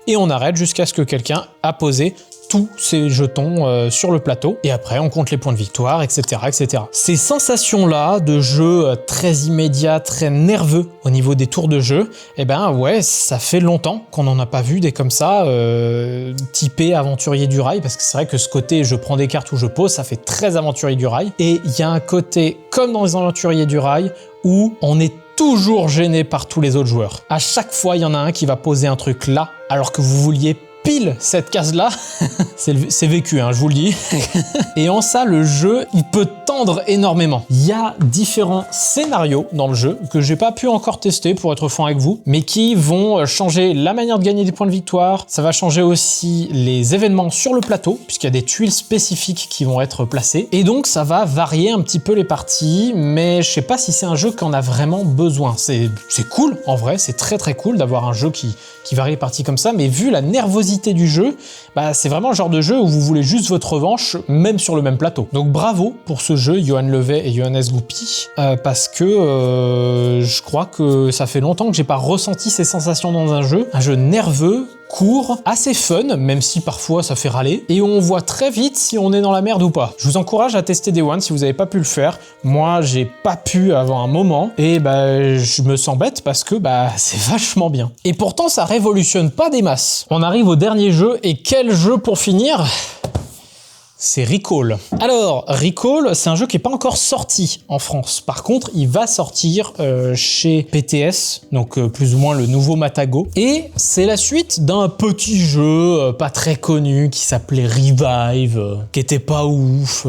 Et on arrête jusqu'à ce que quelqu'un a posé tous ces jetons sur le plateau. Et après, on compte les points de victoire, etc., etc. Ces sensations-là de jeu très immédiat, très nerveux au niveau des tours de jeu, ouais, ça fait longtemps qu'on n'en a pas vu des comme ça, typés aventurier du rail, parce que c'est vrai que ce côté je prends des cartes où je pose, ça fait très aventurier du rail. Et il y a un côté, comme dans les aventuriers du rail, où on est toujours gêné par tous les autres joueurs. À chaque fois, il y en a un qui va poser un truc là, alors que vous vouliez pile cette case-là. C'est vécu, je vous le dis. Et en ça, le jeu, il peut tendre énormément. Il y a différents scénarios dans le jeu que j'ai pas pu encore tester pour être franc avec vous, mais qui vont changer la manière de gagner des points de victoire. Ça va changer aussi les événements sur le plateau, puisqu'il y a des tuiles spécifiques qui vont être placées. Et donc, ça va varier un petit peu les parties, mais je sais pas si c'est un jeu qu'on a vraiment besoin. C'est cool, en vrai, c'est très très cool d'avoir un jeu qui varie les parties comme ça, mais vu la nervosité du jeu, c'est vraiment le genre de jeu où vous voulez juste votre revanche, même sur le même plateau. Donc bravo pour ce jeu, Johan Levet et Johannes Goupy, parce que je crois que ça fait longtemps que j'ai pas ressenti ces sensations dans un jeu nerveux, court, assez fun, même si parfois ça fait râler, et on voit très vite si on est dans la merde ou pas. Je vous encourage à tester Day One si vous n'avez pas pu le faire. Moi, j'ai pas pu avant un moment, et je me sens bête parce que c'est vachement bien. Et pourtant, ça révolutionne pas des masses. On arrive au dernier jeu, et quel jeu pour finir ? C'est Recall. Alors, Recall, c'est un jeu qui n'est pas encore sorti en France. Par contre, il va sortir chez PTS, donc plus ou moins le nouveau Matago. Et c'est la suite d'un petit jeu pas très connu qui s'appelait Revive, qui était pas ouf.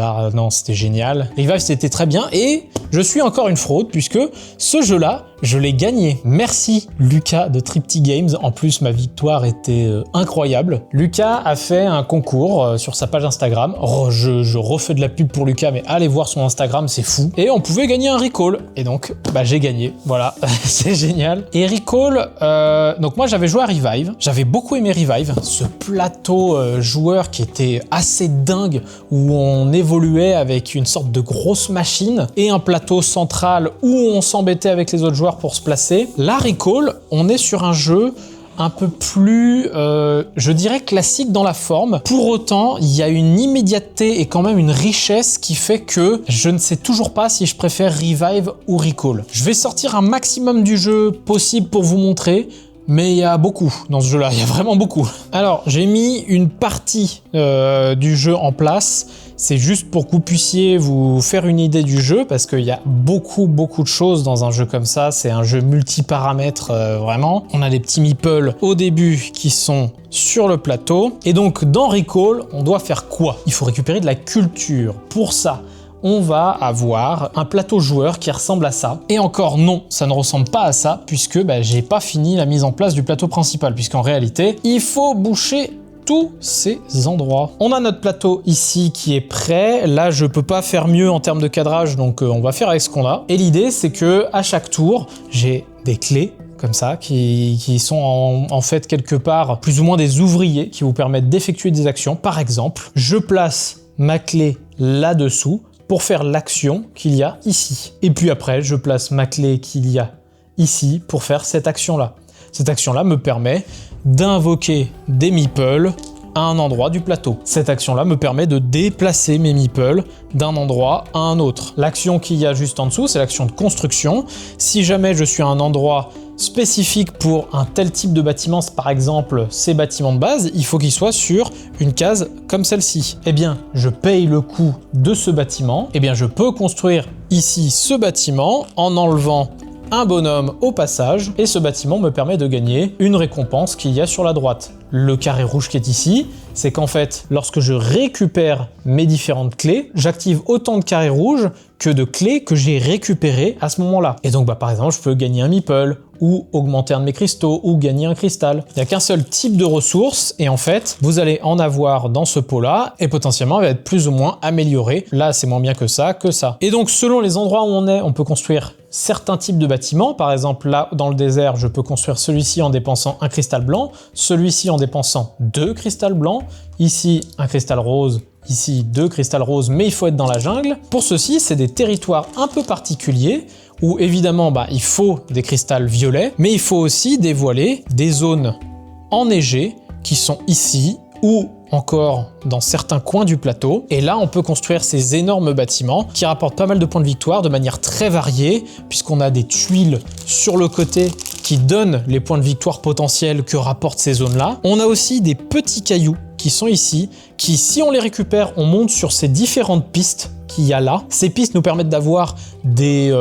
Ah non, c'était génial. Revive, c'était très bien. Et je suis encore une fraude, puisque ce jeu-là, je l'ai gagné. Merci Lucas de Triptych Games. En plus, ma victoire était incroyable. Lucas a fait un concours sur sa page Instagram. Oh, je refais de la pub pour Lucas, mais allez voir son Instagram, c'est fou. Et on pouvait gagner un Recall. Et donc, j'ai gagné. Voilà, c'est génial. Et Recall, donc moi j'avais joué à Revive. J'avais beaucoup aimé Revive. Ce plateau joueur qui était assez dingue, où on évoluait avec une sorte de grosse machine et un plateau central où on s'embêtait avec les autres joueurs pour se placer. Là, Recall, on est sur un jeu un peu plus, je dirais, classique dans la forme. Pour autant, il y a une immédiateté et quand même une richesse qui fait que je ne sais toujours pas si je préfère Revive ou Recall. Je vais sortir un maximum du jeu possible pour vous montrer, mais il y a beaucoup dans ce jeu-là, il y a vraiment beaucoup. Alors, j'ai mis une partie du jeu en place. C'est juste pour que vous puissiez vous faire une idée du jeu, parce qu'il y a beaucoup de choses dans un jeu comme ça. C'est un jeu multiparamètres, vraiment. On a des petits meeples au début qui sont sur le plateau. Et donc, dans Recall, on doit faire quoi? Il faut récupérer de la culture. Pour ça, on va avoir un plateau joueur qui ressemble à ça. Et encore non, ça ne ressemble pas à ça, puisque j'ai pas fini la mise en place du plateau principal, puisqu'en réalité, il faut boucher tous ces endroits. On a notre plateau ici qui est prêt. Là, je peux pas faire mieux en termes de cadrage, donc on va faire avec ce qu'on a. Et l'idée, c'est que à chaque tour, j'ai des clés comme ça, qui sont en fait quelque part plus ou moins des ouvriers qui vous permettent d'effectuer des actions. Par exemple, je place ma clé là-dessous pour faire l'action qu'il y a ici. Et puis après, je place ma clé qu'il y a ici pour faire cette action-là. Cette action-là me permet d'invoquer des meeples à un endroit du plateau. Cette action-là me permet de déplacer mes meeples d'un endroit à un autre. L'action qu'il y a juste en dessous, c'est l'action de construction. Si jamais je suis à un endroit spécifique pour un tel type de bâtiment, par exemple ces bâtiments de base, il faut qu'ils soient sur une case comme celle-ci. Eh bien, je paye le coût de ce bâtiment. Eh bien, je peux construire ici ce bâtiment en enlevant un bonhomme au passage, et ce bâtiment me permet de gagner une récompense qu'il y a sur la droite. Le carré rouge qui est ici, c'est qu'en fait, lorsque je récupère mes différentes clés, j'active autant de carrés rouges que de clés que j'ai récupérées à ce moment-là. Et donc, par exemple, je peux gagner un meeple, ou augmenter un de mes cristaux, ou gagner un cristal. Il n'y a qu'un seul type de ressource, et en fait, vous allez en avoir dans ce pot-là, et potentiellement, elle va être plus ou moins améliorée. Là, c'est moins bien que ça, que ça. Et donc, selon les endroits où on est, on peut construire certains types de bâtiments. Par exemple, là, dans le désert, je peux construire celui-ci en dépensant un cristal blanc, celui-ci en dépensant 2 cristals blancs, ici, un cristal rose, ici 2 cristals roses, mais il faut être dans la jungle. Pour ceci, c'est des territoires un peu particuliers où évidemment il faut des cristals violets, mais il faut aussi dévoiler des zones enneigées qui sont ici ou encore dans certains coins du plateau. Et là, on peut construire ces énormes bâtiments qui rapportent pas mal de points de victoire de manière très variée, puisqu'on a des tuiles sur le côté qui donnent les points de victoire potentiels que rapportent ces zones-là. On a aussi des petits cailloux qui sont ici, qui, si on les récupère, on monte sur ces différentes pistes qu'il y a là. Ces pistes nous permettent d'avoir des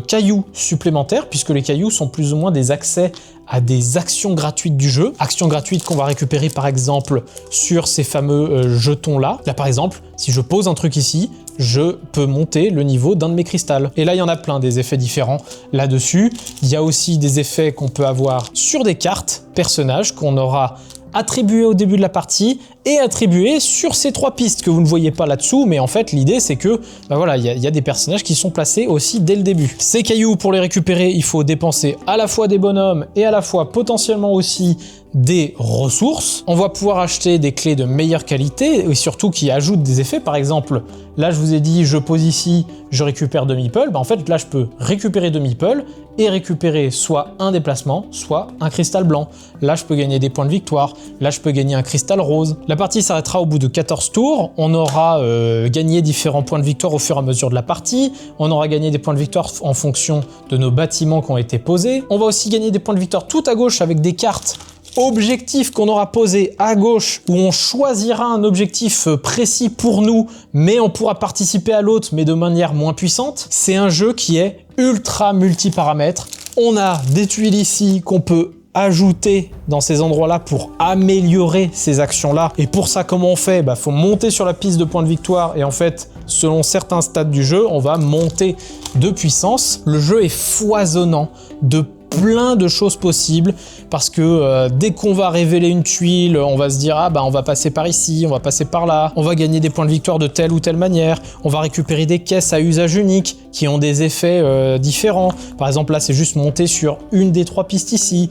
cailloux supplémentaires, puisque les cailloux sont plus ou moins des accès à des actions gratuites du jeu. Actions gratuites qu'on va récupérer par exemple sur ces fameux jetons-là. Là par exemple, si je pose un truc ici, je peux monter le niveau d'un de mes cristals. Et là, il y en a plein des effets différents là-dessus. Il y a aussi des effets qu'on peut avoir sur des cartes personnages qu'on aura attribué au début de la partie et attribué sur ces 3 pistes que vous ne voyez pas là-dessous, mais en fait l'idée c'est que voilà, il y a des personnages qui sont placés aussi dès le début. Ces cailloux, pour les récupérer, il faut dépenser à la fois des bonhommes et à la fois potentiellement aussi des ressources. On va pouvoir acheter des clés de meilleure qualité et surtout qui ajoutent des effets. Par exemple, là je vous ai dit je pose ici, je récupère 2 meeples. En fait là je peux récupérer 2 meeples et récupérer soit un déplacement, soit un cristal blanc. Là je peux gagner des points de victoire, là je peux gagner un cristal rose. La partie s'arrêtera au bout de 14 tours, on aura gagné différents points de victoire au fur et à mesure de la partie, on aura gagné des points de victoire en fonction de nos bâtiments qui ont été posés. On va aussi gagner des points de victoire tout à gauche avec des cartes objectif qu'on aura posé à gauche où on choisira un objectif précis pour nous, mais on pourra participer à l'autre, mais de manière moins puissante. C'est un jeu qui est ultra multiparamètres. On a des tuiles ici qu'on peut ajouter dans ces endroits-là pour améliorer ces actions-là. Et pour ça, comment on fait? Faut monter sur la piste de points de victoire et en fait, selon certains stades du jeu, on va monter de puissance. Le jeu est foisonnant de plein de choses possibles parce que dès qu'on va révéler une tuile, on va se dire on va passer par ici, on va passer par là, on va gagner des points de victoire de telle ou telle manière, on va récupérer des caisses à usage unique qui ont des effets différents. Par exemple là c'est juste monter sur une des 3 pistes ici,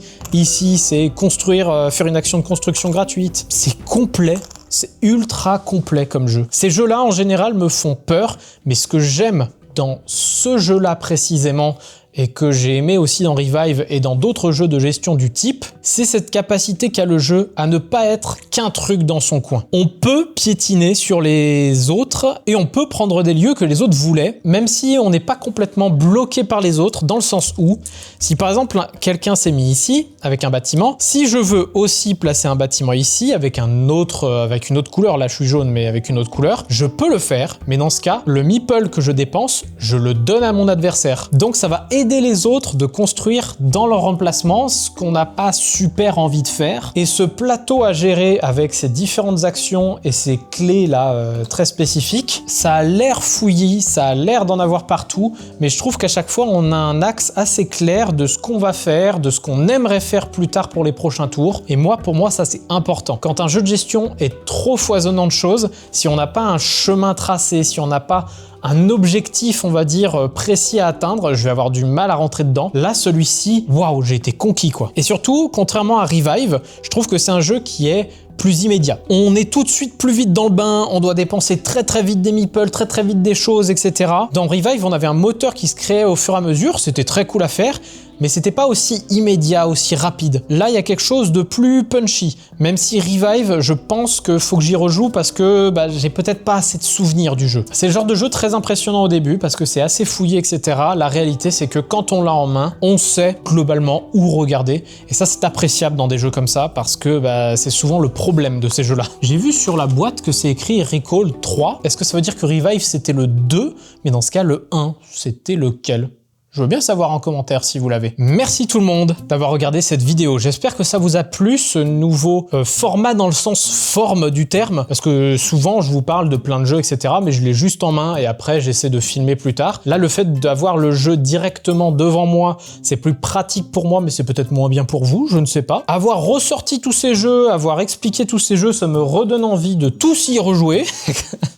c'est construire, faire une action de construction gratuite. C'est complet. C'est ultra complet comme jeu. Ces jeux-là en général me font peur, mais ce que j'aime dans ce jeu-là précisément, et que j'ai aimé aussi dans Revive et dans d'autres jeux de gestion du type, c'est cette capacité qu'a le jeu à ne pas être qu'un truc dans son coin. On peut piétiner sur les autres et on peut prendre des lieux que les autres voulaient, même si on n'est pas complètement bloqué par les autres, dans le sens où, si par exemple quelqu'un s'est mis ici, avec un bâtiment, si je veux aussi placer un bâtiment ici, avec une autre couleur, là je suis jaune, mais avec une autre couleur, je peux le faire, mais dans ce cas, le meeple que je dépense, je le donne à mon adversaire. Donc ça va aider aider les autres de construire dans leur emplacement ce qu'on n'a pas super envie de faire. Et ce plateau à gérer avec ces différentes actions et ces clés là très spécifiques, ça a l'air fouillis, ça a l'air d'en avoir partout, mais je trouve qu'à chaque fois on a un axe assez clair de ce qu'on va faire, de ce qu'on aimerait faire plus tard pour les prochains tours. Et moi, pour moi, ça c'est important. Quand un jeu de gestion est trop foisonnant de choses, si on n'a pas un chemin tracé, si on n'a pas un objectif, on va dire, précis à atteindre, je vais avoir du mal à rentrer dedans. Là, celui-ci, waouh, j'ai été conquis, quoi. Et surtout, contrairement à Revive, je trouve que c'est un jeu qui est plus immédiat. On est tout de suite plus vite dans le bain, on doit dépenser très vite des meeples, très vite des choses, etc. Dans Revive, on avait un moteur qui se créait au fur et à mesure, c'était très cool à faire, mais c'était pas aussi immédiat, aussi rapide. Là, il y a quelque chose de plus punchy. Même si Revive, je pense qu'il faut que j'y rejoue parce que j'ai peut-être pas assez de souvenirs du jeu. C'est le genre de jeu très impressionnant au début parce que c'est assez fouillé, etc. La réalité, c'est que quand on l'a en main, on sait globalement où regarder. Et ça, c'est appréciable dans des jeux comme ça parce que c'est souvent le problème de ces jeux-là. J'ai vu sur la boîte que c'est écrit Recall 3. Est-ce que ça veut dire que Revive, c'était le 2? Mais dans ce cas, le 1, c'était lequel? Je veux bien savoir en commentaire si vous l'avez. Merci tout le monde d'avoir regardé cette vidéo. J'espère que ça vous a plu, ce nouveau format dans le sens forme du terme. Parce que souvent, je vous parle de plein de jeux, etc. Mais je l'ai juste en main et après, j'essaie de filmer plus tard. Là, le fait d'avoir le jeu directement devant moi, c'est plus pratique pour moi, mais c'est peut-être moins bien pour vous, je ne sais pas. Avoir ressorti tous ces jeux, avoir expliqué tous ces jeux, ça me redonne envie de tous y rejouer.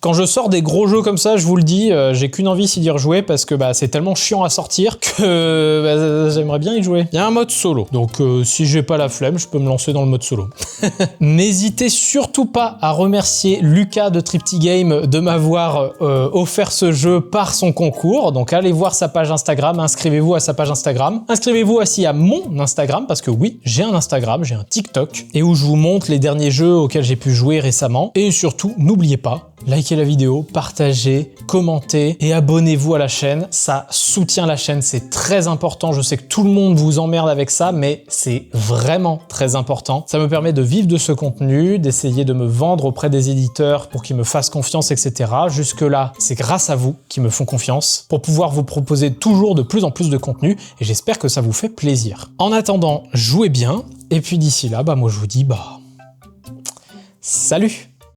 Quand je sors des gros jeux comme ça, je vous le dis, j'ai qu'une envie, c'est d'y rejouer parce que c'est tellement chiant à sortir que j'aimerais bien y jouer. Il y a un mode solo, donc si j'ai pas la flemme, je peux me lancer dans le mode solo. N'hésitez surtout pas à remercier Lucas de Tripty Game de m'avoir offert ce jeu par son concours. Donc allez voir sa page Instagram, inscrivez-vous à sa page Instagram. Inscrivez-vous aussi à mon Instagram, parce que oui, j'ai un Instagram, j'ai un TikTok, et où je vous montre les derniers jeux auxquels j'ai pu jouer récemment. Et surtout, n'oubliez pas, likez la vidéo, partagez, commentez et abonnez-vous à la chaîne. Ça soutient la chaîne, c'est très important. Je sais que tout le monde vous emmerde avec ça, mais c'est vraiment très important. Ça me permet de vivre de ce contenu, d'essayer de me vendre auprès des éditeurs pour qu'ils me fassent confiance, etc. Jusque-là, c'est grâce à vous qu'ils me font confiance pour pouvoir vous proposer toujours de plus en plus de contenu et j'espère que ça vous fait plaisir. En attendant, jouez bien et puis d'ici là, moi je vous dis salut!